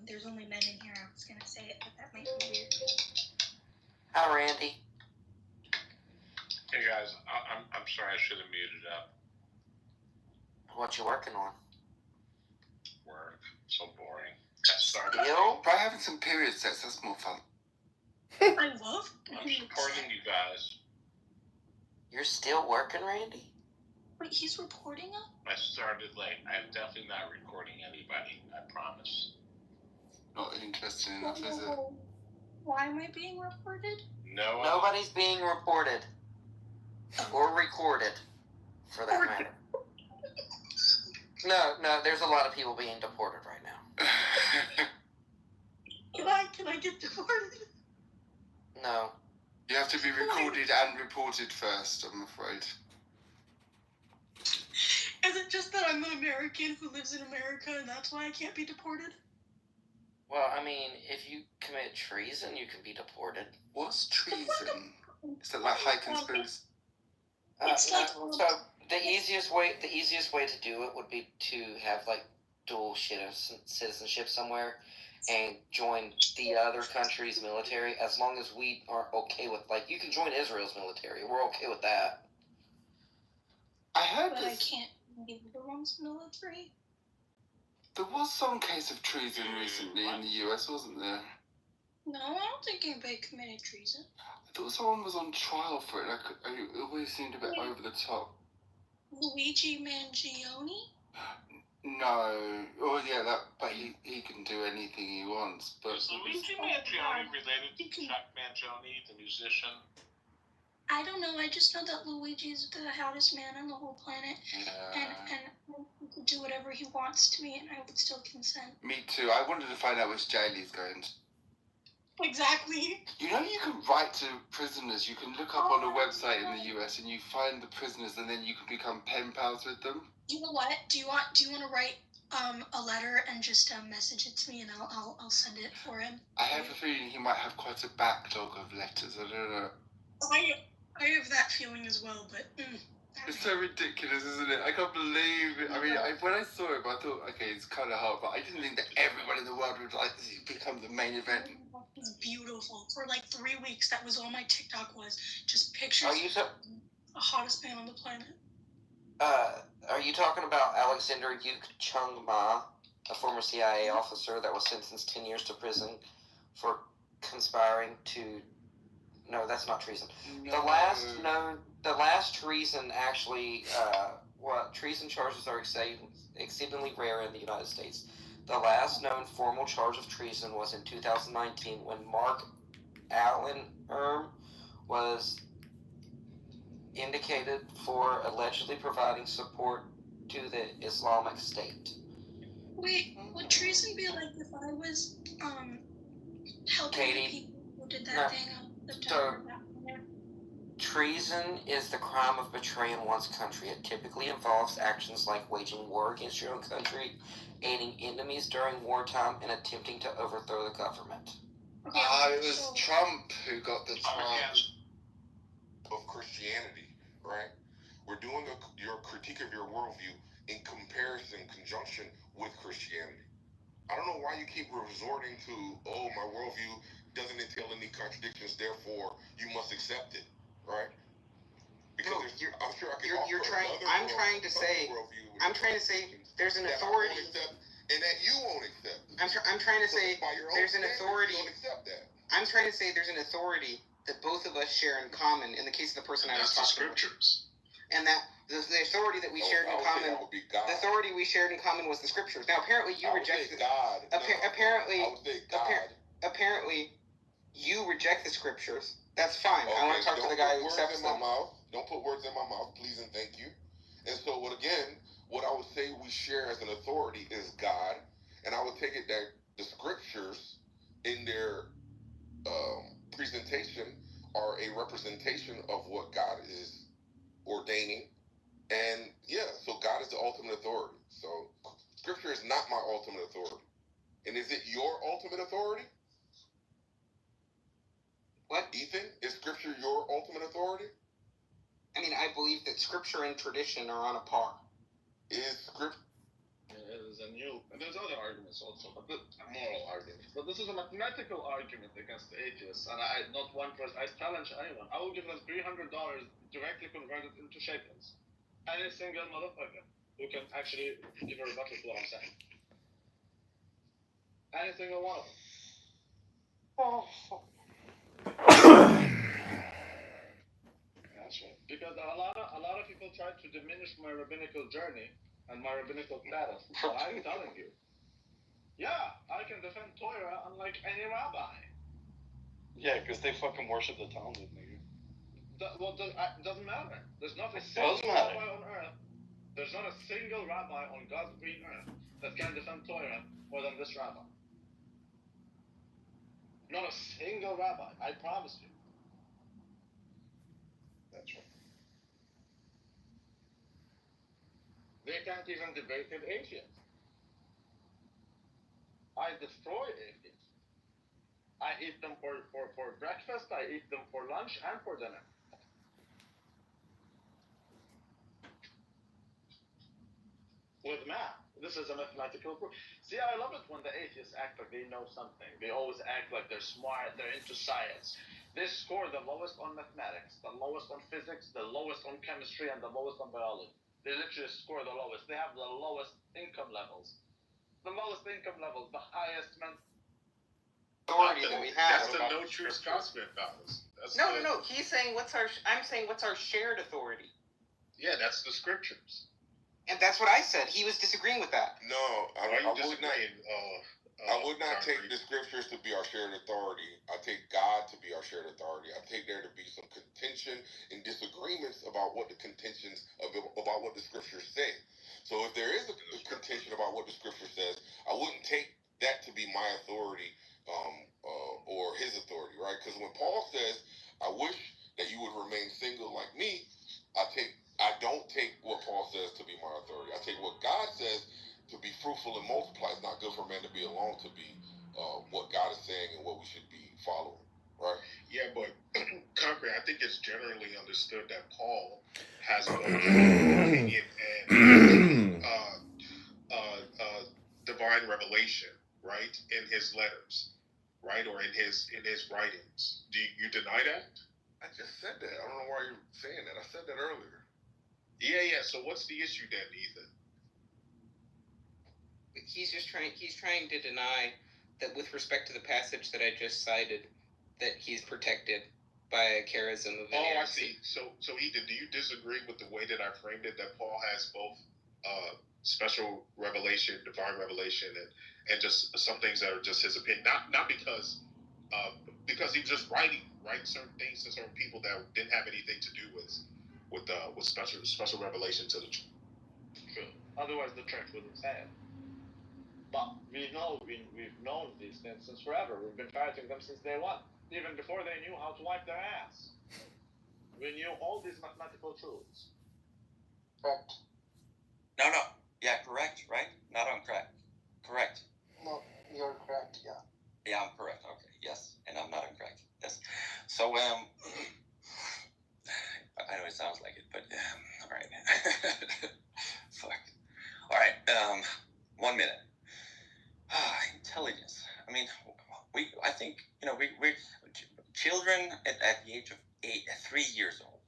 there's only men in here. I was gonna say it, but that might be weird. Hi, Randy. Hey guys, I'm sorry, I should have muted up. What you working on? Work. So boring. Still? Try having some period sex, that's more fun. I love I'm supporting you guys. You're still working, Randy? Wait, he's reporting us? I started late. I'm definitely not recording anybody, I promise. Not interesting enough, is it? Why am I being reported? No. Nobody's being reported. Or recorded, for that matter. No, there's a lot of people being deported right now. Can I get deported? No. You have to be recorded and reported first, I'm afraid. Is it just that I'm an American who lives in America and that's why I can't be deported? Well, I mean, if you commit treason, you can be deported. What's treason? Is that like high conspiracy? So the easiest way to do it would be to have like dual citizenship somewhere and join the other country's military, as long as we are okay with, like, you can join Israel's military. We're okay with that. I heard But I can't be the one's military. There was some case of treason recently in the US, wasn't there? No, I don't think anybody committed treason. I thought someone was on trial for it. It always seemed a bit over the top. Luigi Mangione? No. Oh, yeah, but he can do anything he wants. But is Luigi Mangione related to Chuck Mangione, the musician? I don't know. I just know that Luigi's the hottest man on the whole planet. And he could do whatever he wants to me, and I would still consent. Me too. I wanted to find out which jail he's going to. Exactly. You know, you can write to prisoners. You can look up on a website in the US and you find the prisoners, and then you can become pen pals with them. You know what? Do you want to write a letter and just message it to me, and I'll send it for him? I have a feeling he might have quite a backlog of letters. I don't know. I have that feeling as well, but it's so ridiculous, isn't it? I can't believe it. I mean, when I saw it, I thought, okay, it's kind of hard, but I didn't think that everyone in the world would like this become the main event. It's beautiful. For like 3 weeks, that was all my TikTok was. Just pictures of the hottest man on the planet. Are you talking about Alexander Yuk Chung Ma, a former CIA officer that was sentenced 10 years to prison for conspiring to... No, that's not treason. No. The last treason actually, treason charges are exceedingly rare in the United States. The last known formal charge of treason was in 2019 when Mark Allen was indicated for allegedly providing support to the Islamic State. Wait, would treason be like if I was helping the people who did that thing on the tower? Treason is the crime of betraying one's country. It typically involves actions like waging war against your own country, aiding enemies during wartime, and attempting to overthrow the government. It was Trump who got the trial. of Christianity, right? We're doing your critique of your worldview in comparison, conjunction with Christianity. I don't know why you keep resorting to, oh, my worldview doesn't entail any contradictions, therefore you must accept it, right? Because I'm sure I can you're offer trying. another I'm trying to say. I'm trying to say there's an authority. And that you won't accept. I'm trying to say there's an authority. You don't accept that. I'm trying to say there's an authority that both of us share in common in the case of the person I was talking about. Scriptures. And that the authority that we shared in common, the authority we shared in common was the scriptures. Now, apparently, you reject God. Apparently, I would say God. Apparently, you reject the scriptures. That's fine. Okay, I want to talk to the guy who accepts them. Don't put words in my mouth, please and thank you. And so, what I would say we share as an authority is God, and I would take it that the scriptures, in their presentation, are a representation of what God is ordaining. And so God is the ultimate authority. So scripture is not my ultimate authority. And is it your ultimate authority? What? Ethan, is scripture your ultimate authority? I mean, I believe that scripture and tradition are on a par. Is scripture... And there's other arguments also, but moral arguments. But this is a mathematical argument against the atheists, and I challenge anyone. I will give them $300 directly converted into shekels. Any single motherfucker who can actually give a rebuttal to what I'm saying. Any single one of them. That's right. Because a lot of people try to diminish my rabbinical journey and my rabbinical status. So I'm telling you. Yeah, I can defend Torah unlike any rabbi. Yeah, because they fucking worship the Talmud, nigga. Doesn't matter. There's not a single rabbi on earth. There's not a single rabbi on God's green earth that can defend Torah more than this rabbi. Not a single rabbi, I promise you. That's right. They can't even debate with atheists. I destroy atheists. I eat them for breakfast, I eat them for lunch and for dinner. With math. This is a mathematical proof. See, I love it when the atheists act like they know something. They always act like they're smart, they're into science. They score the lowest on mathematics, the lowest on physics, the lowest on chemistry, and the lowest on biology. They literally score the lowest. They have the lowest income levels. The lowest income levels, the highest authority that we have. That's the no true Scotsman fallacy. No. He's saying I'm saying what's our shared authority. Yeah, that's the scriptures. And that's what I said. He was disagreeing with that. No, I would not take the scriptures to be our shared authority. I take God to be our shared authority. I take there to be some contention and disagreements about what the about what the scriptures say. So if there is a contention about what the scripture says, I wouldn't take that to be my authority or his authority, right? Because when Paul says, I wish that you would remain single like me, I don't take what Paul says to be my authority. I take what God says to be fruitful and multiply. It's not good for man to be alone, to be what God is saying and what we should be following, right? Yeah, but Concrete, I think it's generally understood that Paul has both opinion and divine revelation, right, in his letters, right, or in his writings. Do you deny that? I just said that. I don't know why you're saying that. I said that earlier. Yeah. So what's the issue then, Ethan? He's trying to deny that with respect to the passage that I just cited, that he's protected by a charism of inerrancy. Oh, I see. So Ethan, do you disagree with the way that I framed it, that Paul has both special revelation, divine revelation, and just some things that are just his opinion, not because he was just writing certain things to certain people that didn't have anything to do with special revelation to the church. True. Otherwise, the church wouldn't say it. But we've known these things since forever. We've been fighting them since day one, even before they knew how to wipe their ass. We knew all these mathematical truths. Correct. No. Yeah, correct, right? Not incorrect. Correct. No, you're correct, yeah. Yeah, I'm correct. Okay, yes. And I'm not incorrect. Yes. So, think, we children at the age of 3 years old.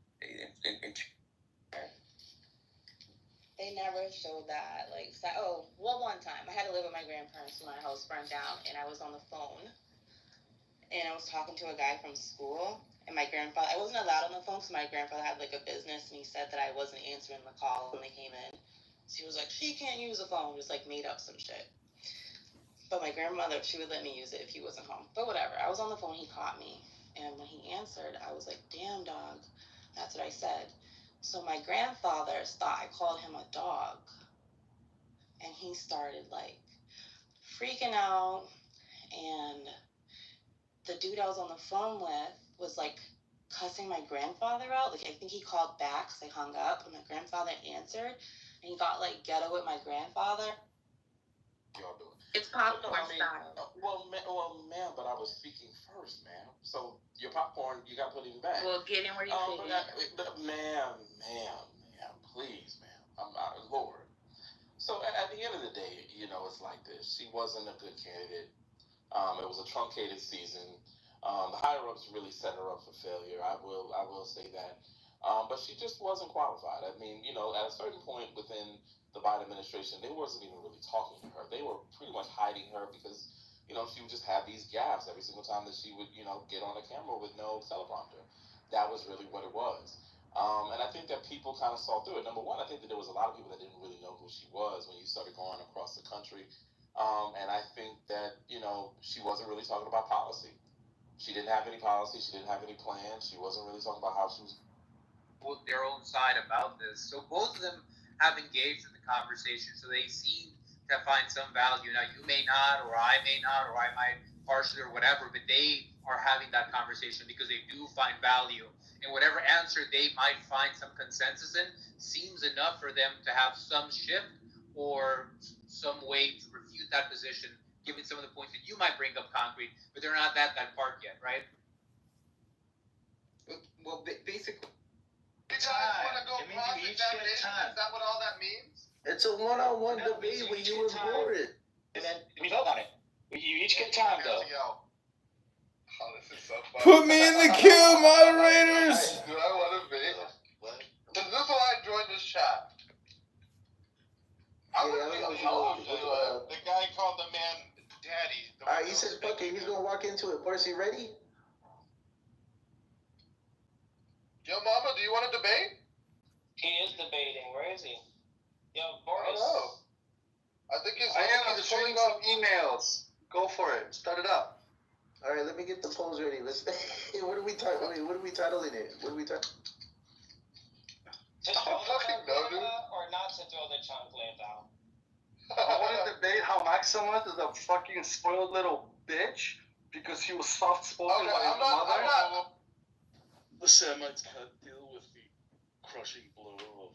They never showed that. One time I had to live with my grandparents when my house burned down, and I was on the phone, and I was talking to a guy from school, and my grandfather, I wasn't allowed on the phone because my grandfather had a business, and he said that I wasn't answering the call when they came in. So he was like, she can't use the phone, just made up some shit. But my grandmother, she would let me use it if he wasn't home. But whatever, I was on the phone, he caught me, and when he answered, I was like, damn, dog, that's what I said. So my grandfather thought I called him a dog, and he started freaking out, and the dude I was on the phone with was cussing my grandfather out. I think he called back because I hung up, and my grandfather answered, and he got ghetto with my grandfather. Y'all doing? It's popcorn style. Well, ma'am, but I was speaking first, ma'am. So your popcorn, you got to put it back. Well, get in where you fit. Ma'am, please, ma'am. Lord. So at the end of the day, it's like this. She wasn't a good candidate. It was a truncated season. The higher ups really set her up for failure. I will say that. But she just wasn't qualified. I mean, at a certain point within the Biden administration, they wasn't even really talking to her. They were pretty much hiding her because, she would just have these gaffes every single time that she would, get on a camera with no teleprompter. That was really what it was. And I think that people kind of saw through it. Number one, I think that there was a lot of people that didn't really know who she was when you started going across the country. And I think that, she wasn't really talking about policy. She didn't have any policy. She didn't have any plans. She wasn't really talking about how she was. Both their own side about this. So both of them have engaged in the conversation. So they seem to find some value. Now, you may not, or I may not, or I might partially or whatever, but they are having that conversation because they do find value. And whatever answer they might find some consensus in seems enough for them to have some shift or some way to refute that position, given some of the points that you might bring up concrete, but they're not at that part yet, right? Well, basically. You guys want to go cross-examination? Is that what all that means? It's a one-on-one debate when you report it. And then we vote on it. You each get time, though. Oh, this is so fun. Put me in the queue, moderators! Do I want to be? This is why I joined this chat. The guy called the man daddy. Alright, he says, fuck it, he's gonna walk into it. Percy, ready? Yo, Mama, do you want to debate? He is debating. Where is he? Yo, Boris. I think he's pulling up emails. Go for it. Start it up. Alright, let me get the polls ready. Let's. What are we titling it? What are we titling? To throw the or not to throw the chocolate down? I want to debate how Maximus is a fucking spoiled little bitch because he was soft-spoken by his mother. The Semites can't deal with the crushing blow of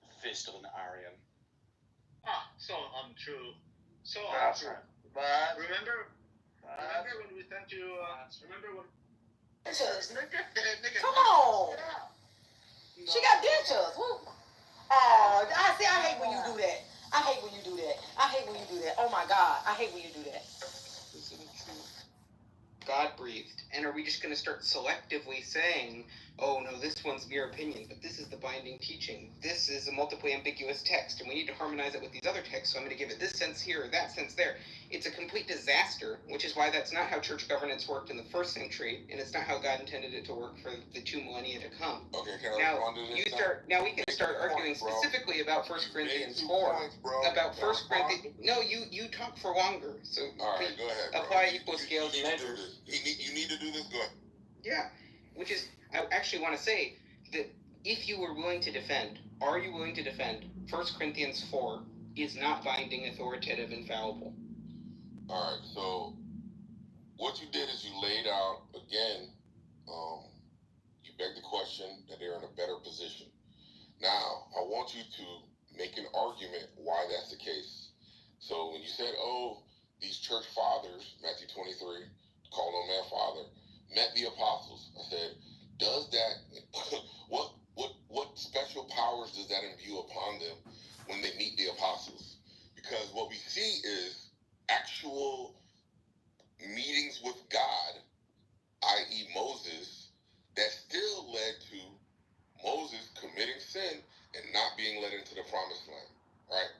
the fist of an Aryan. So untrue. So untrue. But remember when we sent you, Come on. She got dentures. Oh, I hate when you do that. Oh my God, I hate when you do that. God breathed, and are we just going to start selectively saying, oh no, this one's mere opinion, but this is the binding teaching. This is a multiply ambiguous text, and we need to harmonize it with these other texts, so I'm going to give it this sense here or that sense there. It's a complete disaster, which is why that's not how church governance worked in the first century, and it's not how God intended it to work for the 2 millennia to come. Okay, can I respond to this? Now we can start arguing specifically about 1 Corinthians 4. About 1 Corinthians. No, you talk for longer, so all right, go ahead, apply equal scales and measures. You need to do this. Go ahead. Yeah, which is, I actually want to say that if you were willing to defend, are you willing to defend 1 Corinthians 4 is not binding, authoritative, infallible? All right, so what you did is you laid out, again, you begged the question that they're in a better position. Now, I want you to make an argument why that's the case. So when you said, oh, these church fathers, Matthew 23, called on man father, met the apostles. I said, does that, what special powers does that imbue upon them when they meet the apostles? Because what we see is actual meetings with God, i.e. Moses, that still led to Moses committing sin and not being led into the promised land, right?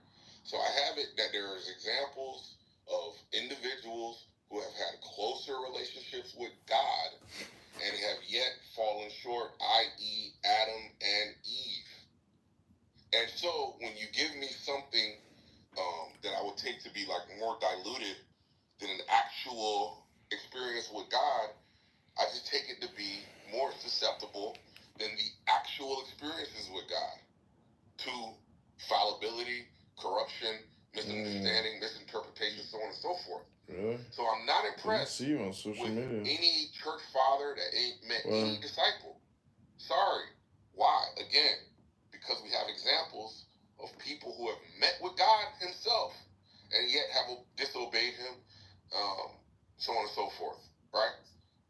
So I have it that there is examples of individuals who have had closer relationships with God and have yet fallen short, i.e. Adam and Eve. And so when you give me something that I would take to be like more diluted than an actual experience with God, I just take it to be more susceptible than the actual experiences with God to fallibility, corruption, misunderstanding, misinterpretation, so on and so forth. Really? So I'm not impressed see you on social with media. any church father that ain't met any disciple. Sorry. Why? Again, because we have examples of people who have met with God himself and yet have disobeyed him, so on and so forth, right?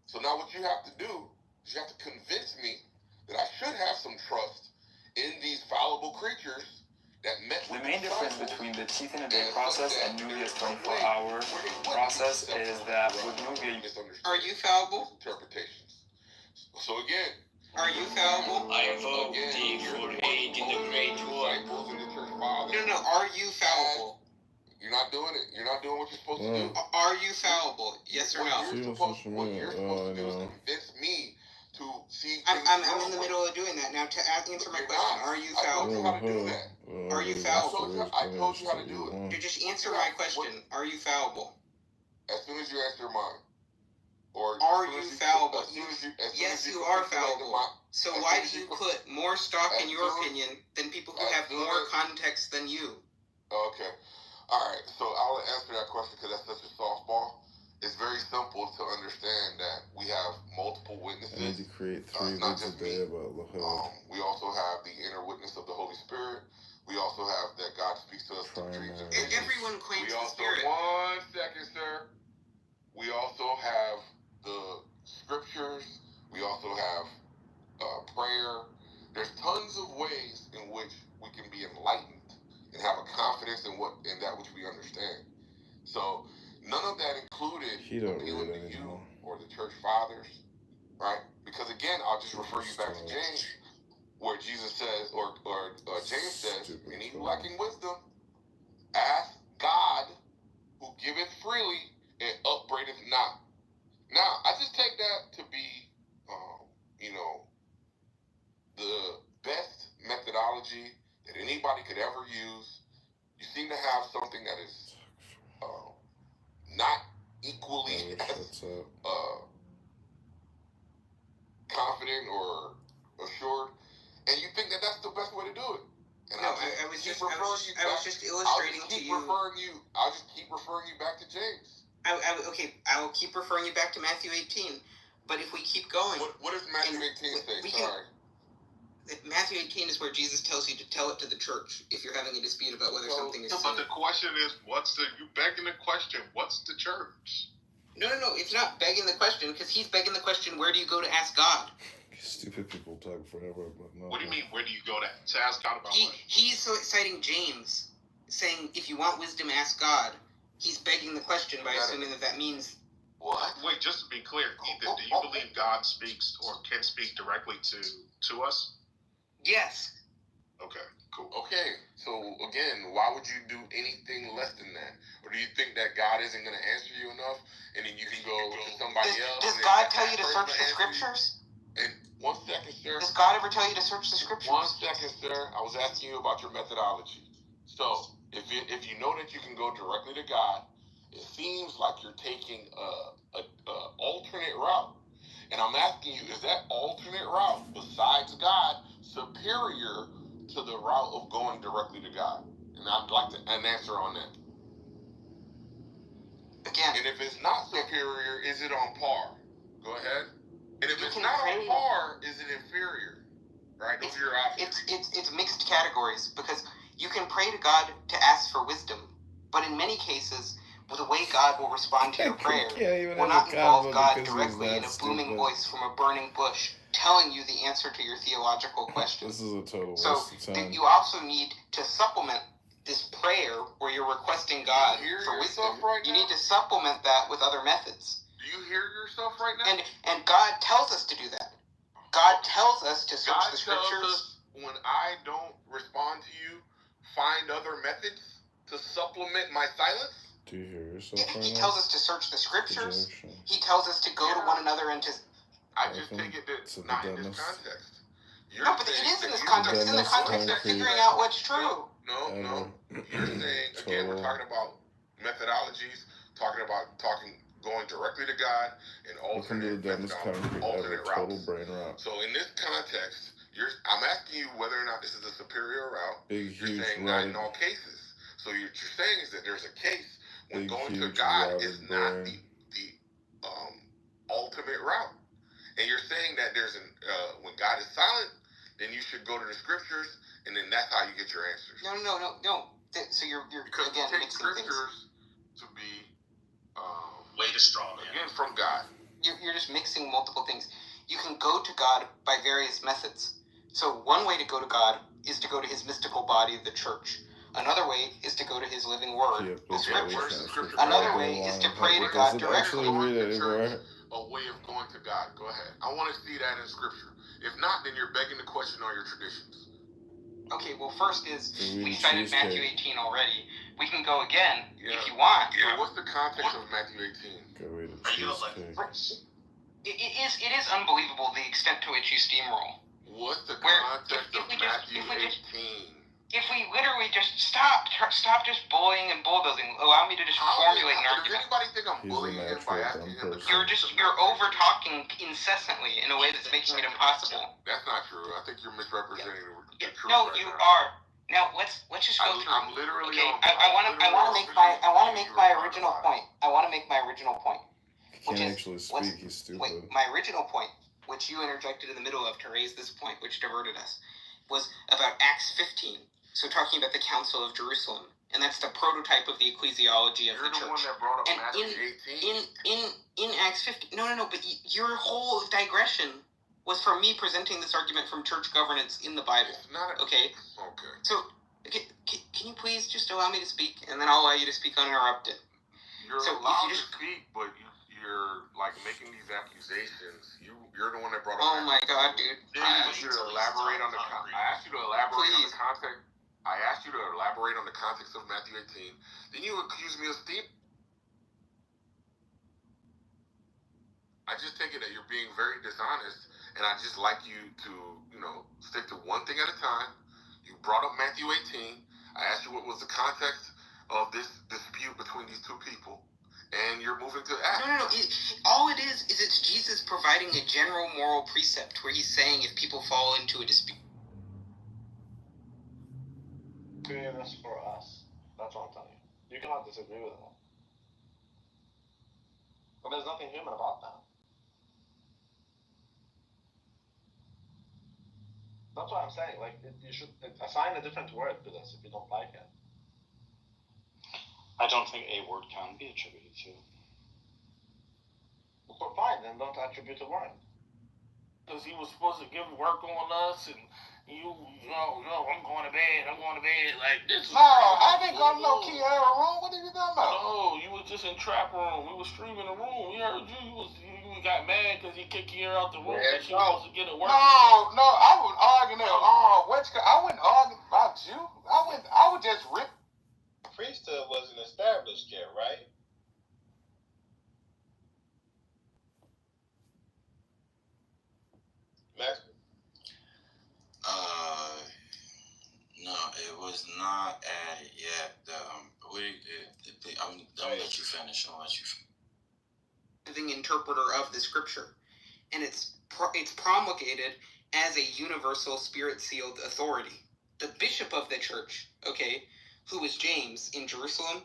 So now what you have to do is you have to convince me that I should have some trust in these fallible creatures that met with the main difference between the teeth in a day process and Nubia's 24-hour process is that with Nubia, are you fallible? Interpretations. So again, are you fallible? I invoke thee for aid in the great work. No, are you fallible? You're not doing it. You're not doing what you're supposed to do. Are you fallible? Yes or no? What you're supposed to do is convince me to see. I'm in the middle of doing that now. To answer my question, are you fallible? I told you how to do that. Are you fallible? I told you how to do it. You just answer my question. Are you fallible? As soon as you answer mine. Or are you fallible? Yes, you are fallible. So why do you put more stock in your opinion than people who have more context than you? Okay. All right. So I'll answer that question because that's such a softball. It's very simple to understand that we have multiple witnesses. I need to create 3 books a day about Lahad. We also have the inner witness of the Holy Spirit. We also have that God speaks to us through dreams and visions. Everyone claims the Spirit. 1 second, sir. We also have the scriptures. We also have prayer. There's tons of ways in which we can be enlightened and have a confidence in that which we understand. So none of that included appealing to you or the church fathers, right? Because again, I'll just refer you back to James, where Jesus says, or James says, any lacking wisdom, ask God, who giveth freely and upbraideth not. Now, I just take that to be, the best methodology that anybody could ever use. You seem to have something that is not equally as confident or assured, and you think that that's the best way to do it. And no, I was just illustrating to you. I'll just keep referring you back to James. Okay, I will keep referring you back to Matthew 18. But if we keep going, what does Matthew 18 say? Sorry. Matthew 18 is where Jesus tells you to tell it to the church if you're having a dispute about whether something is sin. But the question is, you begging the question, what's the church? No, it's not begging the question, because he's begging the question, where do you go to ask God? Stupid people talk forever about nothing. What do you mean, where do you go to ask God about what? He's citing James, saying, if you want wisdom, ask God. He's begging the question by assuming that means... What? Wait, just to be clear, Ethan, do you believe God speaks or can speak directly to us? Yes. Okay, cool. Okay, so again, why would you do anything less than that? Or do you think that God isn't going to answer you enough, and then you can go to somebody else? Does God tell you to search the scriptures? And 1 second, sir. Does God ever tell you to search the scriptures? 1 second, sir. I was asking you about your methodology. So, if you know that you can go directly to God, it seems like you're taking a alternate route. And I'm asking you, is that alternate route, besides God, superior to the route of going directly to God? And I'd like an answer on that. Again. And if it's not superior, is it on par? Go ahead. And if it's not on par, is it inferior? Right? Those are your options. It's mixed categories, because you can pray to God to ask for wisdom, but in many cases, the way God will respond to your prayer will not involve God directly in a booming voice from a burning bush telling you the answer to your theological question. This is a total waste of time. So you also need to supplement this prayer where you're requesting God for wisdom, you need to supplement that with other methods. Do you hear yourself right now? And God tells us to do that. God tells us to search the scriptures. God tells us when I don't respond to you, find other methods to supplement my silence. Do you hear yourself? He tells us to search the scriptures. He tells us to go to one another and to. I just take it that not in this context. No, but it is in this context. It's in the context of figuring out what's true. No. You're saying, again, we're talking about methodologies, going directly to God, and alternate routes. Brain rot. So in this context, I'm asking you whether or not this is a superior route. Big, you're huge, saying not in all cases. So you're saying is that there's a case when going to God is not the ultimate route. And you're saying that when God is silent, then you should go to the scriptures, and then that's how you get your answers. No. So you're because again you take mixing scriptures things. To be way to strong again from God. You're just mixing multiple things. You can go to God by various methods. So one way to go to God is to go to His mystical body, the church. Another way is to go to His living word, the scriptures. Another way is to pray to God directly. A way of going to God. Go ahead. I want to see that in scripture. If not, then you're begging to question all your traditions. Okay, well, first is we cited Matthew 18 already. We can go again if you want. Yeah. What's the context of Matthew 18? Go read a cheesecake. It is unbelievable the extent to which you steamroll. What's the context of Matthew 18? If we literally just stop just bullying and bulldozing, allow me to just formulate an argument. Does anybody think I'm bullying him by asking him? You're over talking incessantly in a way that's making it impossible. That's not true. I think you're misrepresenting the truth. No, you are. Now let's just go through. I'm literally. Okay, I want to make my original point. I want to make my original point, which is he's stupid. Wait, my original point, which you interjected in the middle of to raise this point, which diverted us, was about Acts 15. So talking about the Council of Jerusalem, and that's the prototype of the ecclesiology of the church. You're the one that brought up and Matthew 18. In Acts 15, no, but your whole digression was for me presenting this argument from church governance in the Bible. Okay. So, can you please just allow me to speak, and then I'll allow you to speak uninterrupted. You're allowed to speak, but you're like making these accusations. You're the one that brought up. Oh my God, dude! I asked you to elaborate on the context. I asked you to elaborate on the context of Matthew 18. Then you accuse me of steam. I just take it that you're being very dishonest, and I just like you to, stick to one thing at a time. You brought up Matthew 18. I asked you what was the context of this dispute between these two people, and you're moving to Acts. No. All it is it's Jesus providing a general moral precept where he's saying if people fall into a dispute. Experience for us. That's what I'm telling you. You cannot disagree with that. But there's nothing human about that. That's what I'm saying. Like, you should assign a different word to this if you don't like it. I don't think a word can be attributed to. Well, fine, then don't attribute a word. Because he was supposed to give work on us, and I'm going to bed, like this. No, I didn't go to no Kiara room. What are you talking about? No, you was just in trap room. We was streaming the room. We heard you. You got mad because he kicked Kiara out the room and she was supposed to get a work. No, I was arguing that. I wouldn't argue about you. I would just rip. Priesthood wasn't established yet, right? Max? No, it was not added yet. I'm gonna let you finish. Living interpreter of the scripture, and it's promulgated as a universal spirit-sealed authority. The bishop of the church, who was James in Jerusalem.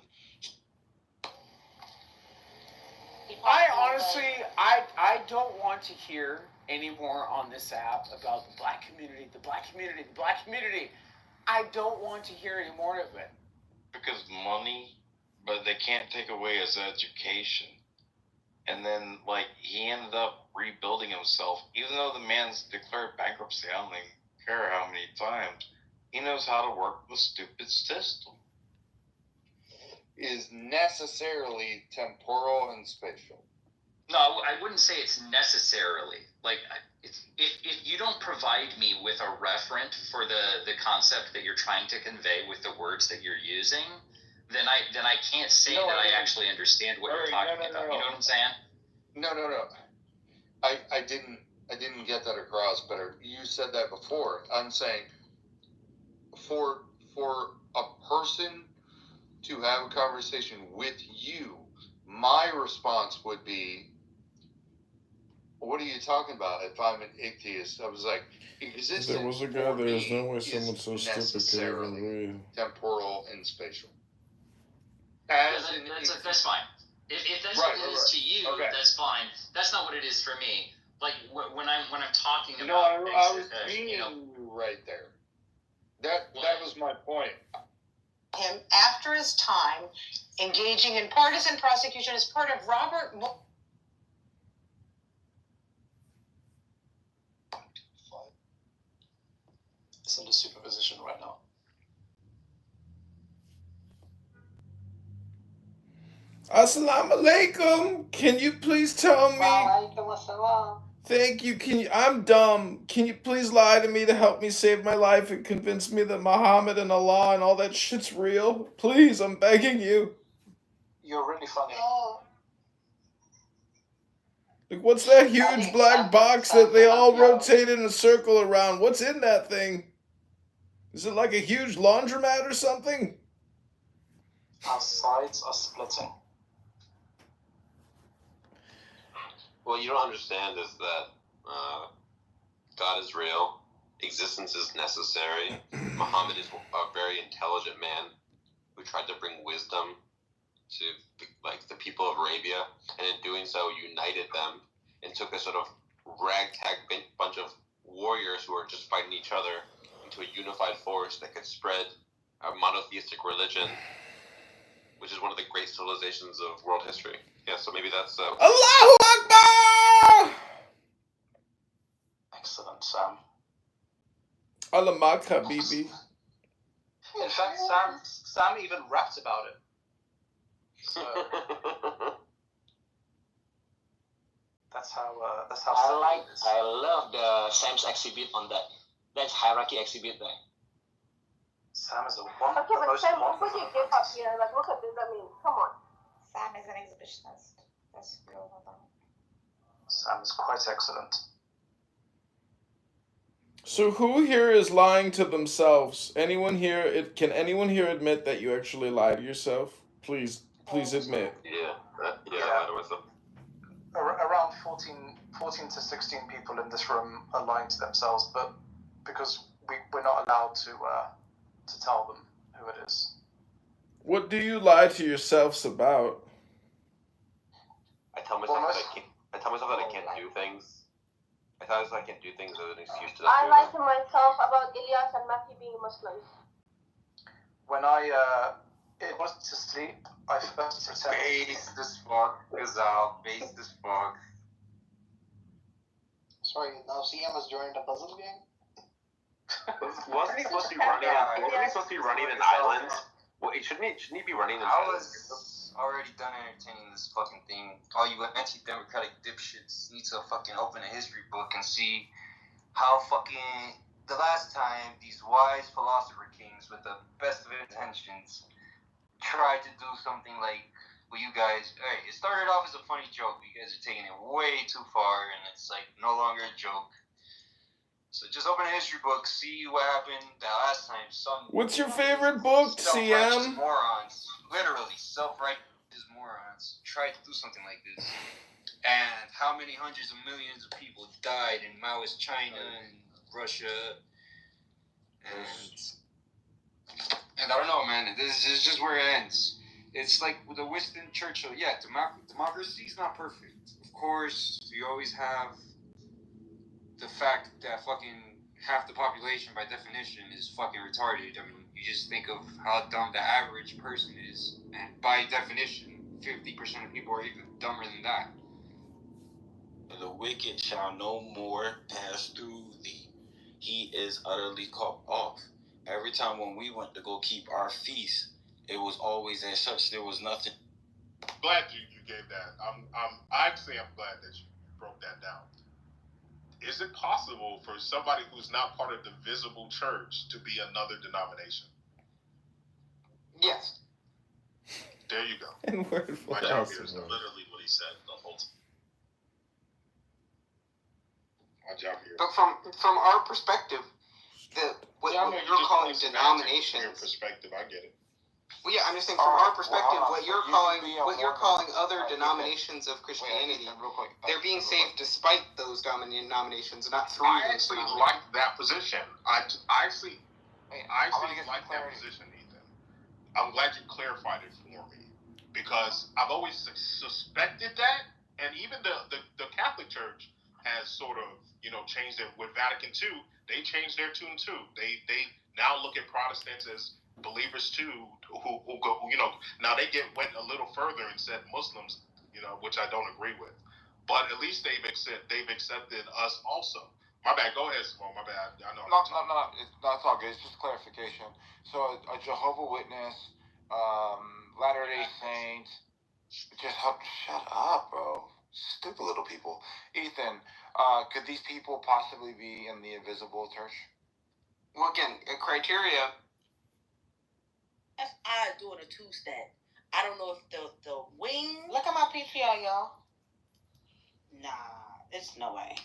I honestly, I don't want to hear anymore on this app about the black community. I don't want to hear any more of it. Because money, but they can't take away his education. And then, he ended up rebuilding himself. Even though the man's declared bankruptcy, I don't even care how many times, he knows how to work the stupid system. is necessarily temporal and spatial. No, I wouldn't say it's necessarily. Like, if you don't provide me with a referent for the concept that you're trying to convey with the words that you're using, then I can't say that I actually understand what you're talking about. You know what I'm saying? No. I didn't get that across better. You said that before. I'm saying for a person to have a conversation with you, my response would be, what are you talking about? If I'm an atheist, I was like, existence. There was a guy there. There's no way someone so stupid could even read. Temporal and spatial. That's fine. If that's what it is to you, that's fine. That's not what it is for me. Like when I'm talking about. No, I was being you right there. That was my point. Him after his time engaging in partisan prosecution as part of Robert. It's under supervision right now. Assalamu alaikum. Can you please tell me? Thank you. I'm dumb. Can you please lie to me to help me save my life and convince me that Muhammad and Allah and all that shit's real? Please, I'm begging you. You're really funny. Like, what's that huge black box that they all rotate in a circle around? What's in that thing? Is it like a huge laundromat or something? Our sides are splitting. What you don't understand is that God is real. Existence is necessary. Muhammad is a very intelligent man who tried to bring wisdom to the people of Arabia, and in doing so united them and took a sort of ragtag bunch of warriors who are just fighting each other into a unified force that could spread a monotheistic religion, which is one of the great civilizations of world history. Yeah, so maybe that's Allahu Akbar! Excellent, Sam. Alamak Habibi. In fact, Sam even raps about it. So that's how I love Sam's exhibit on that. That's hierarchy exhibit there. Sam is a Okay, but Sam, what would you give up here? Like, what does that mean? Come on. Sam is an exhibitionist. That's real. Sam is quite excellent. So who here is lying to themselves? Anyone here? Can anyone here admit that you actually lie to yourself? Please admit. Yeah, I know myself. Around 14 to 16 people in this room are lying to themselves, but because we're not allowed to tell them who it is. What do you lie to yourselves about? I tell myself that I can't do things. I tell myself I can't do things as an excuse to not I do lie them. to myself about Ilyas and Maki being Muslims. When I was to sleep, I first pretended. Base this fuck, Gazal. Base this fuck. Sorry, now CM is joining the puzzle game? Wasn't he supposed to be running an island? Well, shouldn't he be running an I island? was already done entertaining this fucking thing. All you anti-democratic dipshits need to fucking open a history book and see how fucking the last time these wise philosopher kings with the best of intentions tried to do something like what you guys. Hey, it started off as a funny joke. You guys are taking it way too far, and it's like no longer a joke. So just open a history book, see what happened the last time. What's your favorite book, self-righteous CM? morons, literally self-righteous morons, tried to do something like this. And how many hundreds of millions of people died in Maoist China and Russia. And I don't know, man. This is just where it ends. It's like with the Winston Churchill. Yeah, democracy is not perfect. Of course, you always have the fact that fucking half the population, by definition, is fucking retarded. I mean, you just think of how dumb the average person is, and by definition, 50% of people are even dumber than that. The wicked shall no more pass through thee. He is utterly cut off. Every time when we went to go keep our feast, It was always as such. There was nothing. Glad you gave that. I'm glad that you broke that down. Is it possible for somebody who's not part of the visible church to be another denomination? Yes. There you go. And word My for job us, here is bro. literally what he said the whole time. My job here. But from our perspective, what you're calling denominations. Your perspective, I get it. Well, yeah, I'm just saying from our perspective, what you're calling other denominations of Christianity, they're being saved despite those denominations, not through I those actually denominations. like that position. I actually like that position, Ethan. I'm glad you clarified it for me because I've always suspected that, and even the Catholic Church has sort of changed it with Vatican II. They changed their tune too. They now look at Protestants as believers too, who go, now they went a little further and said Muslims, which I don't agree with, but at least they've accepted us also. My bad. Go ahead, Simone. My bad. I know. No. That's all good. It's just clarification. So a Jehovah's Witness, Latter-day Saint, shut up, bro. Stupid little people. Ethan, could these people possibly be in the invisible church? Well, again, criteria. That's odd doing a two-step. I don't know if the wing. Look at my PTR, y'all. Nah, it's no way.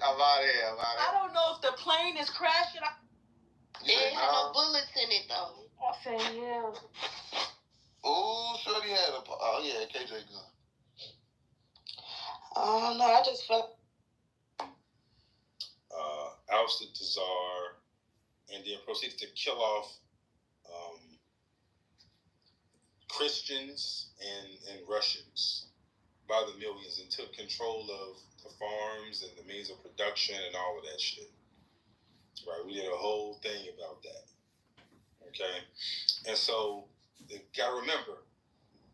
I'm out of here. I don't know if the plane is crashing. It ain't had no bullets in it though. I say yeah. Oh, Shorty had a. Oh yeah, KJ gun. Oh no, I just felt. Ousted the Tsar, and then proceeded to kill off Christians and Russians by the millions, and took control of the farms and the means of production and all of that shit. Right, we did a whole thing about that. Okay, and so you gotta remember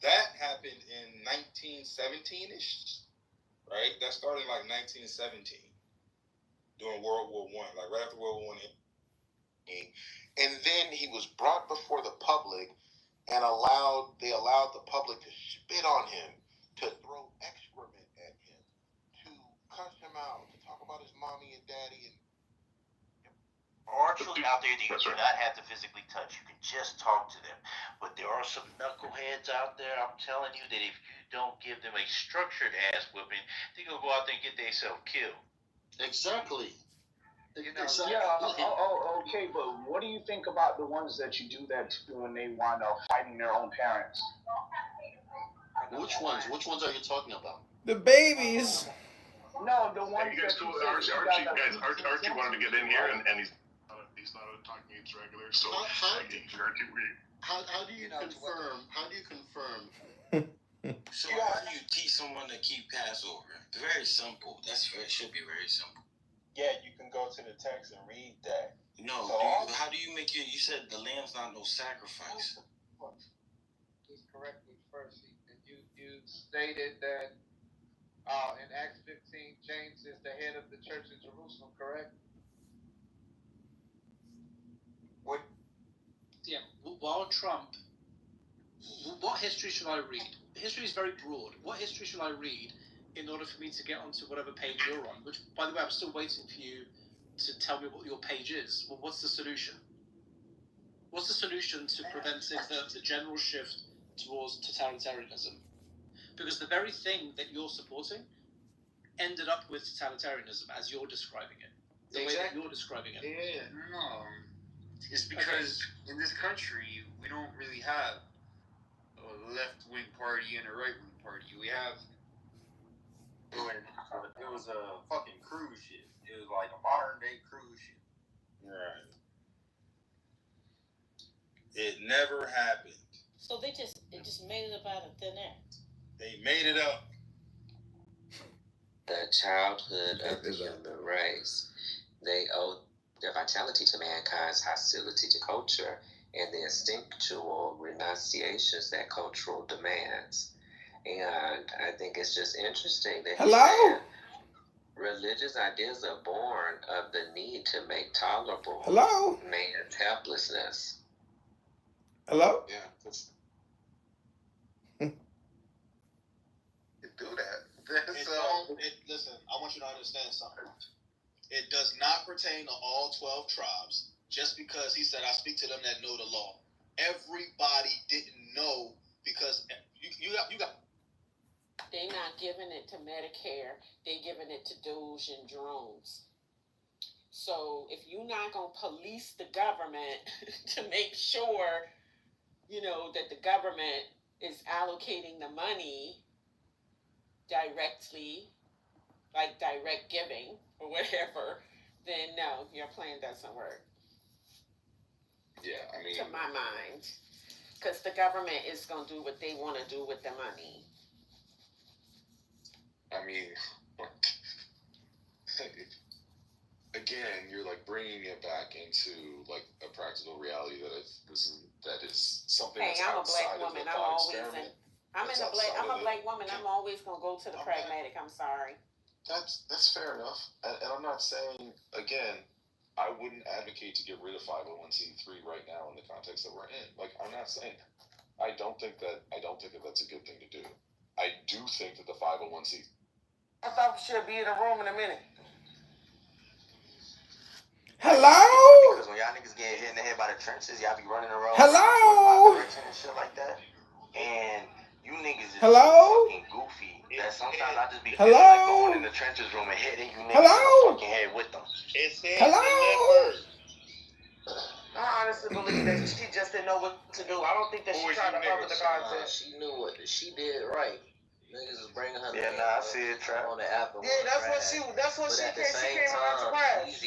that happened in 1917-ish, right? That started in like 1917 during World War I, like right after World War I. And then he was brought before the public and they allowed the public to spit on him, to throw excrement at him, to cuss him out, to talk about his mommy and daddy. Are children out there that you do not have to physically touch. You can just talk to them. But there are some knuckleheads out there, I'm telling you, that if you don't give them a structured ass whipping, they're going to go out there and get themselves killed. Exactly. Okay, but what do you think about the ones that you do that to when they wind up fighting their own parents? Which ones? Which ones are you talking about? The babies. No, the ones you guys that cool? Archie wanted to get in here, and he's not talking. It's regular. So how do you confirm? How do you confirm? So how do you teach someone to keep Passover? Very simple. Should be very simple. Yeah, you can go to the text and read that. No, how do you make it? You said the lamb's not no sacrifice. Just correct me first. You stated that in Acts 15, James is the head of the church in Jerusalem, correct? What? Yeah. While Trump, what history should I read? History is very broad. What history should I read in order for me to get onto whatever page you're on? Which, by the way, I'm still waiting for you to tell me what your page is. Well, what's the solution? What's the solution to preventing the general shift towards totalitarianism? Because the very thing that you're supporting ended up with totalitarianism as you're describing it. The way that you're describing it. Yeah. No. It's because in this country, we don't really have a left-wing party and a right-wing party. We have... It was a fucking cruise ship. It was like a modern-day cruise ship. Right. It never happened. So they just made it up out of thin air. They made it up. The childhood of the human race. They owe their vitality to mankind's hostility to culture and the instinctual renunciations that cultural demands. And I think it's just interesting that Hello? religious ideas are born of the need to make tolerable Hello? man's helplessness. Hello? Yeah, do that. Listen, I want you to understand something. It does not pertain to all 12 tribes. Just because he said, I speak to them that know the law. Everybody didn't know because you got. They're not giving it to Medicare. They're giving it to Doge and drones. So if you're not going to police the government to make sure, that the government is allocating the money directly, like direct giving or whatever, then no, your plan doesn't work. Yeah, I mean, to my mind, because the government is going to do what they want to do with the money. I mean, again, you're like bringing it back into like a practical reality that is something. Hey, that's I'm a black outside of woman. the I'm thought always experiment. I'm a black woman. I'm always gonna go to the pragmatic. I'm sorry. That's fair enough, and I'm not saying, again, I wouldn't advocate to get rid of 501c3 right now in the context that we're in. Like, I'm not saying that. I don't think that that's a good thing to do. I do think that the 501c. I thought we should be in a room in a minute. Hello? Because when y'all niggas get hit in the head by the trenches, y'all be running around. Hello? And shit like that. And you niggas is Hello? fucking goofy. That sometimes I just be Hello? feeling like going in the trenches room and hitting you niggas in the fucking head with them. Hello? I honestly believe that she just didn't know what to do. I don't think that she tried to fuck with the content. She knew what she did right. Niggas is bringing her. Yeah, nah, I see it, Trap. On the app. Yeah, that's what she came around to crash.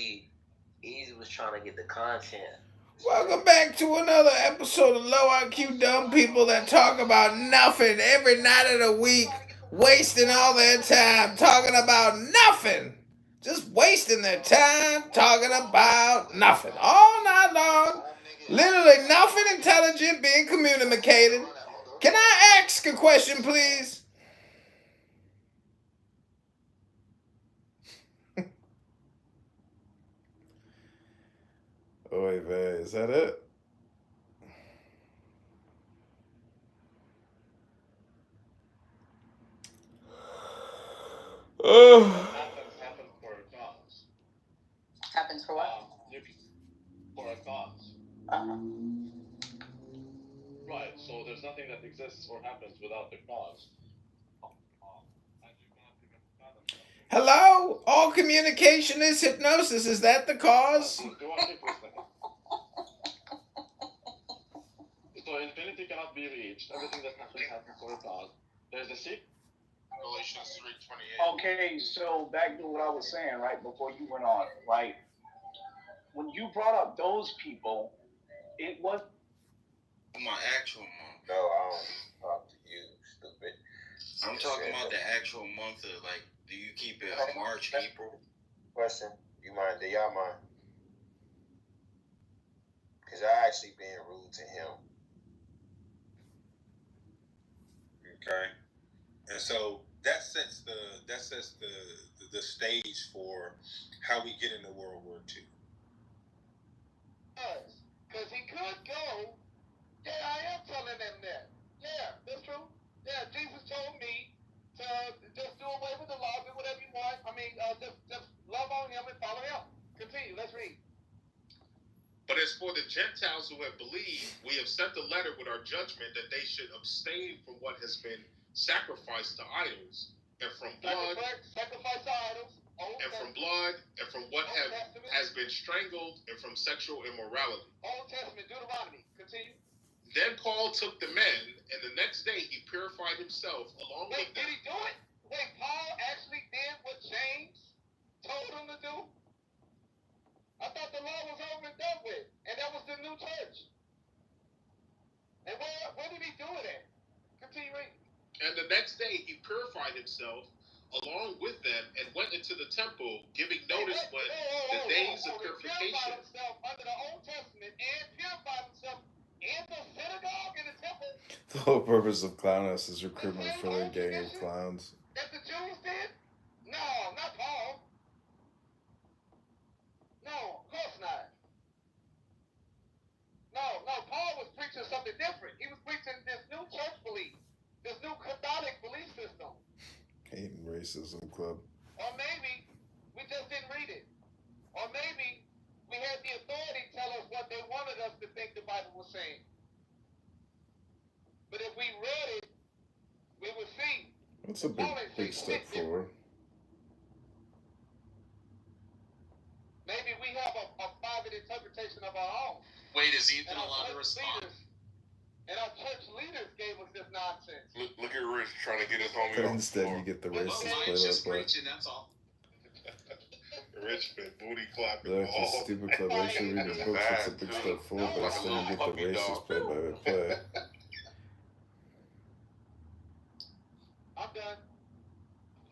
Easy was trying to get the content. Welcome back to another episode of Low IQ Dumb People that talk about nothing every night of the week, wasting all their time talking about nothing. Just wasting their time talking about nothing all night long. Literally nothing intelligent being communicated. Can I ask a question, please? Oh, wait, man, is that it? Happens for a cause. Happens for what? For a cause. Uh-huh. Right, so there's nothing that exists or happens without the cause. Hello? All communication is hypnosis. Is that the cause? So infinity cannot be reached. Everything that happens for a cause. There's a secret. Galatians 3:28. Okay, so back to what I was saying, right, before you went on, right? When you brought up those people, it was My actual month. No, I don't talk to you, stupid. I'm talking about the actual month of, like, do you keep it March, April? Question, do y'all mind? Because I actually being rude to him. Okay. And so that sets the stage for how we get into World War II. Because he could go. Yeah, I am telling them that. Yeah, that's true. Yeah, Jesus told me to just do away with the law, do whatever you want. I mean, just love on him and follow him. Continue. Let's read. But as for the Gentiles who have believed, we have sent a letter with our judgment that they should abstain from what has been sacrificed to idols, and from blood, sacrifice to idols, and from blood, and from what has been strangled, and from sexual immorality. Old Testament, Deuteronomy. Continue. Then Paul took the men, and the next day he purified himself along with them. Did he do it? Wait, Paul actually did what James told him to do? I thought the law was over and done with, and that was the new church. And where did he do it at? Continue reading. And the next day he purified himself along with them and went into the temple, giving notice when the days of purification. He purified himself under the Old Testament and purified himself in the synagogue, in the temple, The whole purpose of Clown House is recruitment for the gang of clowns. that the Jews did? No, not Paul. No, of course not. No, Paul was preaching something different. He was preaching this new church belief, this new Catholic belief system. Hating Racism Club. Or maybe we just didn't read it. Or maybe we had the authority tell us what they wanted us to think the Bible was saying. But if we read it, we would see. That's a big step forward. Maybe we have a private interpretation of our own. Wait, is Ethan allowed to respond? And our church leaders gave us this nonsense. Look at Rich trying to get his homie But on the instead, floor. you get the racist Just play. preaching, that's all. Rich been booty clapping. Look, this stupid club actually read the books. It's a big step forward, but instead you get the racist play. I'm done.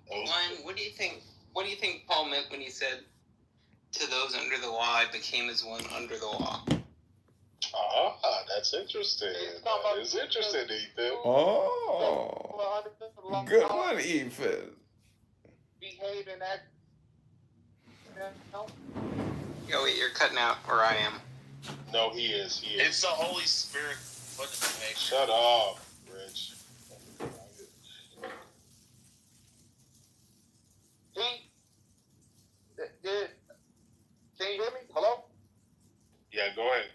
One, what do you think Paul meant when he said, "To those under the law, I became as one under the law"? Ah, that's interesting. That is interesting, Ethan. Oh, good one, Ethan. Behave and act. Yo, wait, you're cutting out where I am. No, he is. It's the Holy Spirit putting the nation. Shut up, Rich. Can you hear me? Hello? Yeah, go ahead.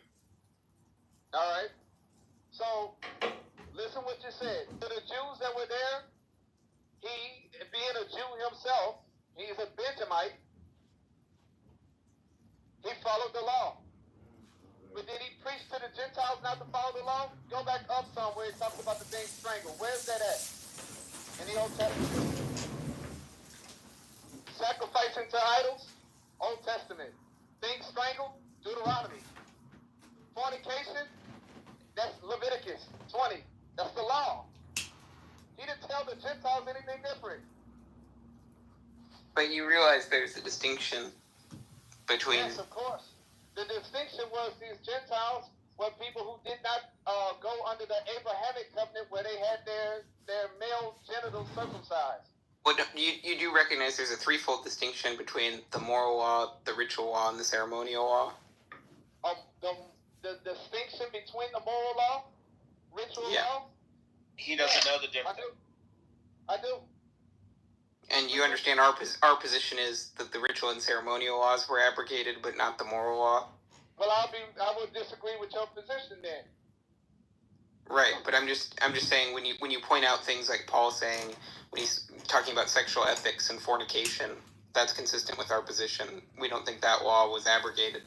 All right. So, listen what you said. To the Jews that were there, he, being a Jew himself, he's a Benjamite, he followed the law. But did he preach to the Gentiles not to follow the law? Go back up somewhere. It talks about the thing strangled. Where's that at? In the Old Testament. Sacrificing to idols? Old Testament. Things strangled? Deuteronomy. Fornication? That's Leviticus 20. That's the law. He didn't tell the Gentiles anything different. But you realize there's a distinction between... Yes, of course. The distinction was these Gentiles were people who did not go under the Abrahamic covenant where they had their male genitals circumcised. Well, you do recognize there's a threefold distinction between the moral law, the ritual law, and the ceremonial law? The distinction between the moral law, ritual law? He doesn't know the difference. I do. And you understand our position is that the ritual and ceremonial laws were abrogated, but not the moral law? Well, I would disagree with your position then. Right, but I'm just saying when you point out things like Paul saying when he's talking about sexual ethics and fornication, that's consistent with our position. We don't think that law was abrogated.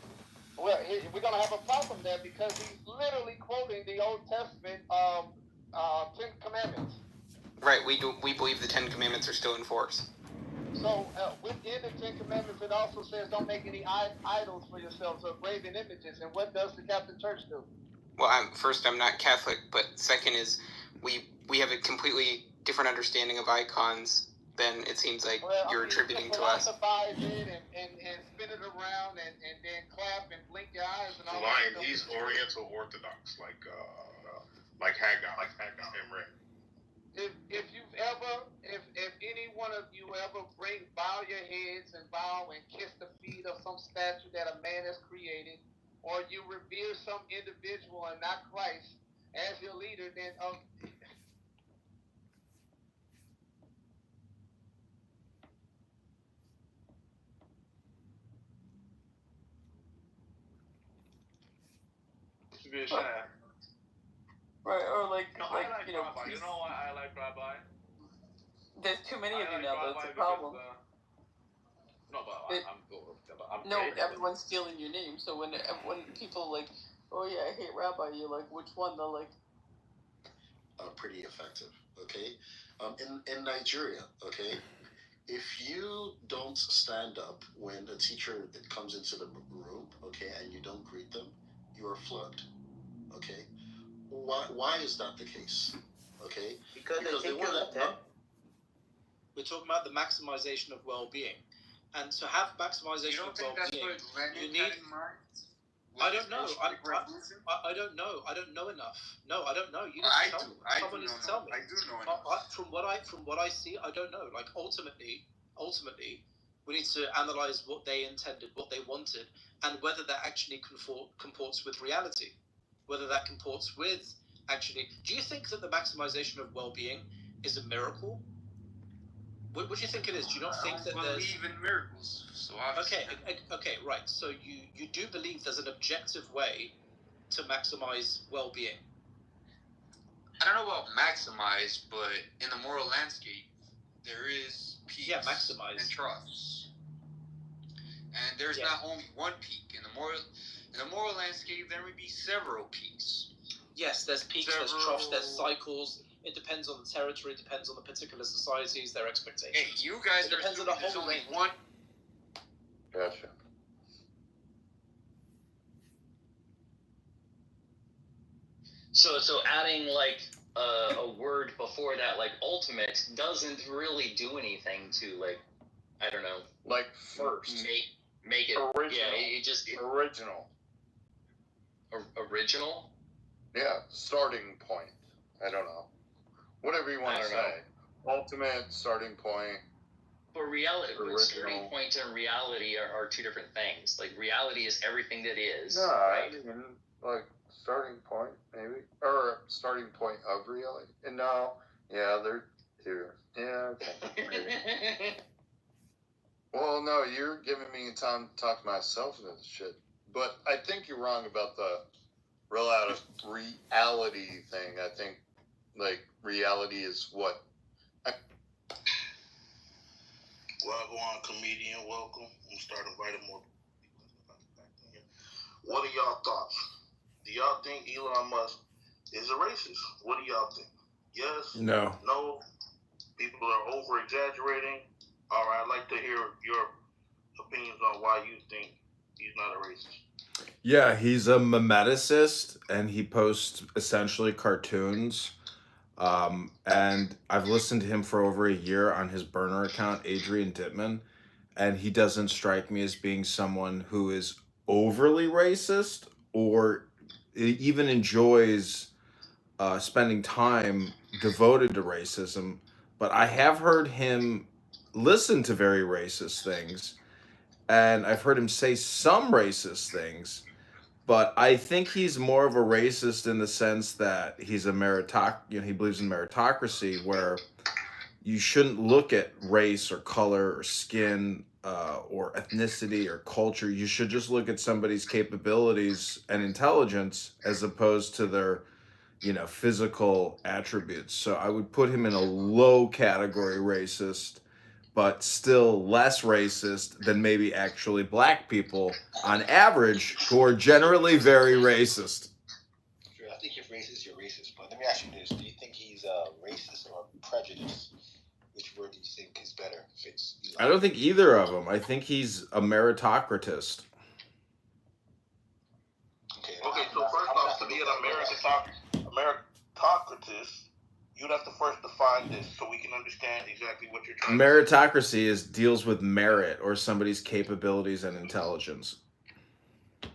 Well, we're going to have a problem there because he's literally quoting the Old Testament Ten Commandments. Right, we believe the Ten Commandments are still in force. So within the Ten Commandments, it also says don't make any idols for yourselves or graven images. And what does the Catholic Church do? Well, I'm not Catholic, but second is we have a completely different understanding of icons than it seems like you're attributing to us. Philosophize it and spin it around and then clap and blink your eyes and all Lion, that. he's Oriental Orthodox, like Haggai, and Ray. If any one of you ever bow your heads and bow and kiss the feet of some statue that a man has created, or you revere some individual and not Christ as your leader, then Right, or like I like you know, Rabbi. You know why I like Rabbi? there's too many of you now. That's a problem. No, everyone's stealing your name. So when people like, oh yeah, I hate Rabbi, you're like, which one? They're like, pretty effective. Okay, in Nigeria, okay, if you don't stand up when a teacher comes into the room, okay, and you don't greet them, you are flogged. Okay, why is that the case? Okay, because they want to. We're talking about the maximization of well-being, and to have maximization of well-being, you need. I don't know. I don't know. I don't know enough. No, I don't know. You need to tell me. Someone needs to tell me. I do know enough. From what I see, I don't know. Like ultimately, we need to analyze what they intended, what they wanted, and whether that actually comports with reality. Whether that comports with actually. Do you think that the maximization of well-being is a miracle? What do you think it is? Do you not think that there's... I believe in miracles. So okay, right. So you do believe there's an objective way to maximize well-being? I don't know about maximize, but in the moral landscape, there is peaks maximize. And troughs. And there's not only one peak. In the moral landscape, there may be several peaks. Yes, there's peaks, there's troughs, there's cycles. It depends on the territory, it depends on the particular societies, their expectations. Hey, you guys are depends on the whole only range. one. Gotcha. So adding like a word before that, like ultimate, doesn't really do anything to like, I don't know, like first make it original. Yeah, original. Original. Yeah, starting point. I don't know. Whatever you want to say. Ultimate, starting point. But starting point and reality are two different things. Like reality is everything that is. No, right? I mean, like starting point maybe, or starting point of reality. And no, yeah, they're two. Yeah, okay. Well, no, you're giving me time to talk to myself into this shit. But I think you're wrong about the reality thing. I think, like, reality is what... Wagwan comedian, welcome. I'm gonna start inviting more people. What are y'all thoughts? Do y'all think Elon Musk is a racist? What do y'all think? Yes? No. No? People are over-exaggerating? All right, I'd like to hear your opinions on why you think he's not a racist. Yeah, he's a memeticist, and he posts essentially cartoons. And I've listened to him for over a year on his burner account, Adrian Dittman, and he doesn't strike me as being someone who is overly racist or even enjoys spending time devoted to racism. But I have heard him listen to very racist things, and I've heard him say some racist things. But I think he's more of a racist in the sense that he's a he believes in meritocracy, where you shouldn't look at race or color or skin or ethnicity or culture. You should just look at somebody's capabilities and intelligence as opposed to their, physical attributes. So I would put him in a low category racist, but still less racist than maybe actually black people on average, who are generally very racist. Sure, I think if racist, you're racist. But let me ask you this. Do you think he's racist or prejudiced? Which word do you think is better? Fits I don't think either of them. I think he's a meritocratist. Okay, so first off, to be an meritocratist, you'd have to first define this so we can understand exactly what you're trying to say. Meritocracy deals with merit or somebody's capabilities and intelligence.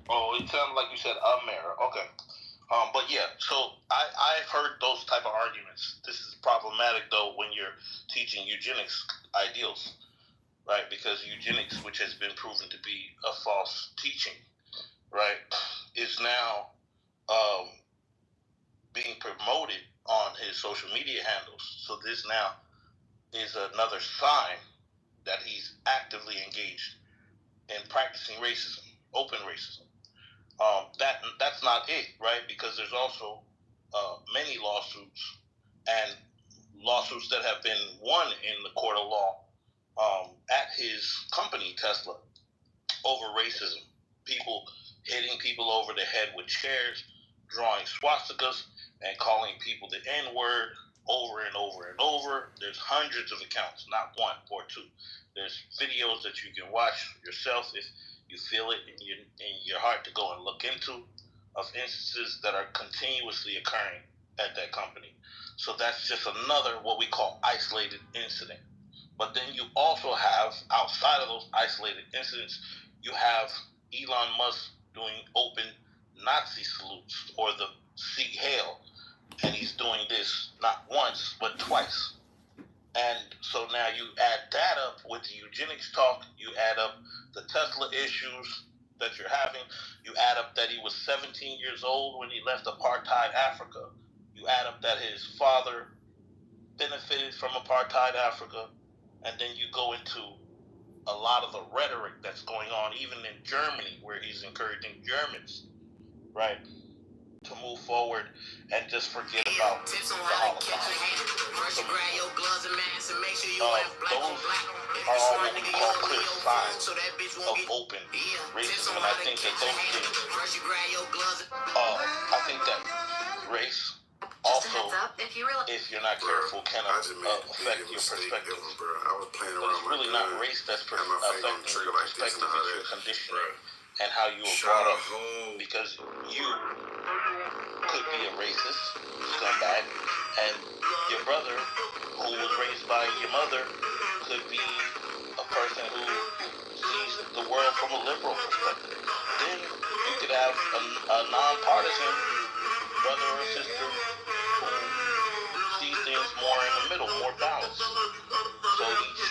Oh, it sounded like you said a merit. Okay. But yeah, so I've heard those type of arguments. This is problematic, though, when you're teaching eugenics ideals, right? Because eugenics, which has been proven to be a false teaching, right, is now being promoted on his social media handles. So this now is another sign that he's actively engaged in practicing racism, open racism. That's not it, right? Because there's also many lawsuits and lawsuits that have been won in the court of law at his company, Tesla, over racism. People hitting people over the head with chairs, drawing swastikas, and calling people the N-word over and over and over. There's hundreds of accounts, not one or two. There's videos that you can watch yourself if you feel it in your heart to go and look into, of instances that are continuously occurring at that company. So that's just another what we call isolated incident. But then you also have, outside of those isolated incidents, you have Elon Musk doing open Nazi salutes or the Sieg Heil, and he's doing this not once but twice. And so now you add that up with the eugenics talk, you add up the Tesla issues that you're having, you add up that he was 17 years old when he left apartheid Africa, you add up that his father benefited from apartheid Africa, and then you go into a lot of the rhetoric that's going on even in Germany, where he's encouraging Germans, right, to move forward and just forget about the Holocaust. Those are all what we call clear signs of open racism, and I think that those things, I think that race also, if you're not careful, can affect your perspective. But it's really not race that's affecting your perspective, it's your conditioning and how you were brought up. Because you could be a racist scumbag, and your brother, who was raised by your mother, could be a person who sees the world from a liberal perspective. Then you could have a nonpartisan brother or sister who sees things more in the middle, more balanced. So each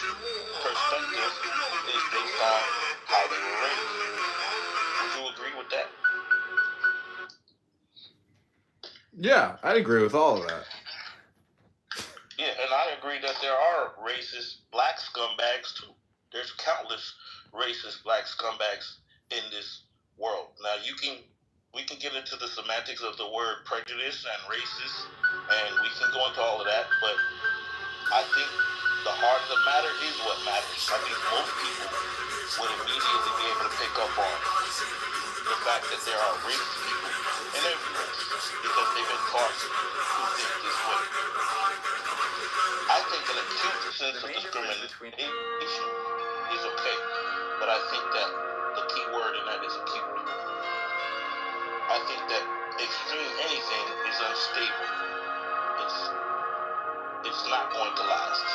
perspective is based on how they were raised. Would you agree with that? Yeah, I'd agree with all of that. Yeah, and I agree that there are racist black scumbags too. There's countless racist black scumbags in this world. Now we can get into the semantics of the word prejudice and racist, and we can go into all of that, but I think the heart of the matter is what matters. I think most people would immediately be able to pick up on the fact that there are racist people in every race because they've been taught to think this way. I think an acute sense of discrimination is okay, but I think that the key word in that is acute. I think that extreme anything is unstable. It's not going to last.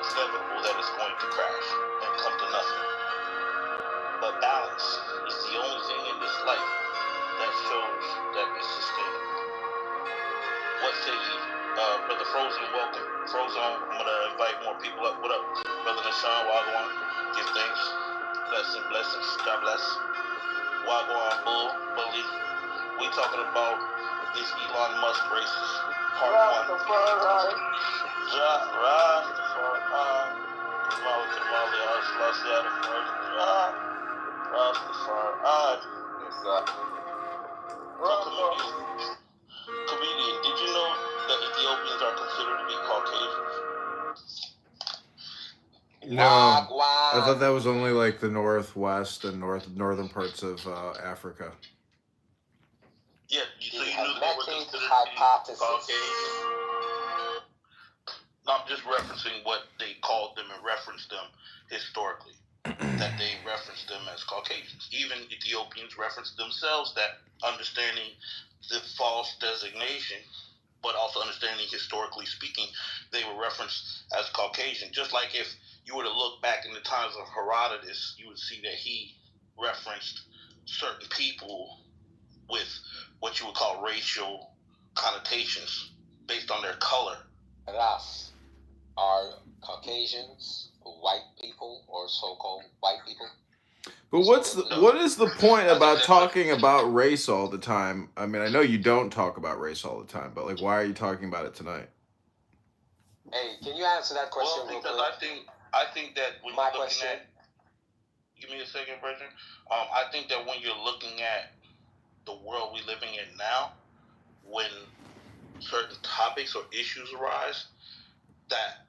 It's inevitable that it's going to crash and come to nothing. But balance is the only thing in this life that shows that it's sustainable. What say ye? Brother Frozen, welcome. Frozen, I'm going to invite more people up. What up? Brother Nashawn, Wagwan, give thanks. Blessings. God bless. Wagwan, Bully. We talking about is Elon Musk racist? Part 1. Rastafari. Comedian, did you know that Ethiopians are considered to be Caucasians? No, I thought that was only like the northwest and northern parts of Africa. Yeah, so you knew they were considered to be Caucasians? I'm just referencing what they called them and referenced them historically. That they referenced them as Caucasians. Even Ethiopians referenced themselves that, understanding the false designation, but also understanding historically speaking, they were referenced as Caucasian. Just like if you were to look back in the times of Herodotus, you would see that he referenced certain people with what you would call racial connotations based on their color. Ras are Caucasians white people or so-called white people? But what is the point about talking about race all the time? I mean, I know you don't talk about race all the time, but like, why are you talking about it tonight? Hey, can you answer that question? Well, because I think that when you're looking at, give me a second, Brendan. I think that when you're looking at the world we're living in now, when certain topics or issues arise, that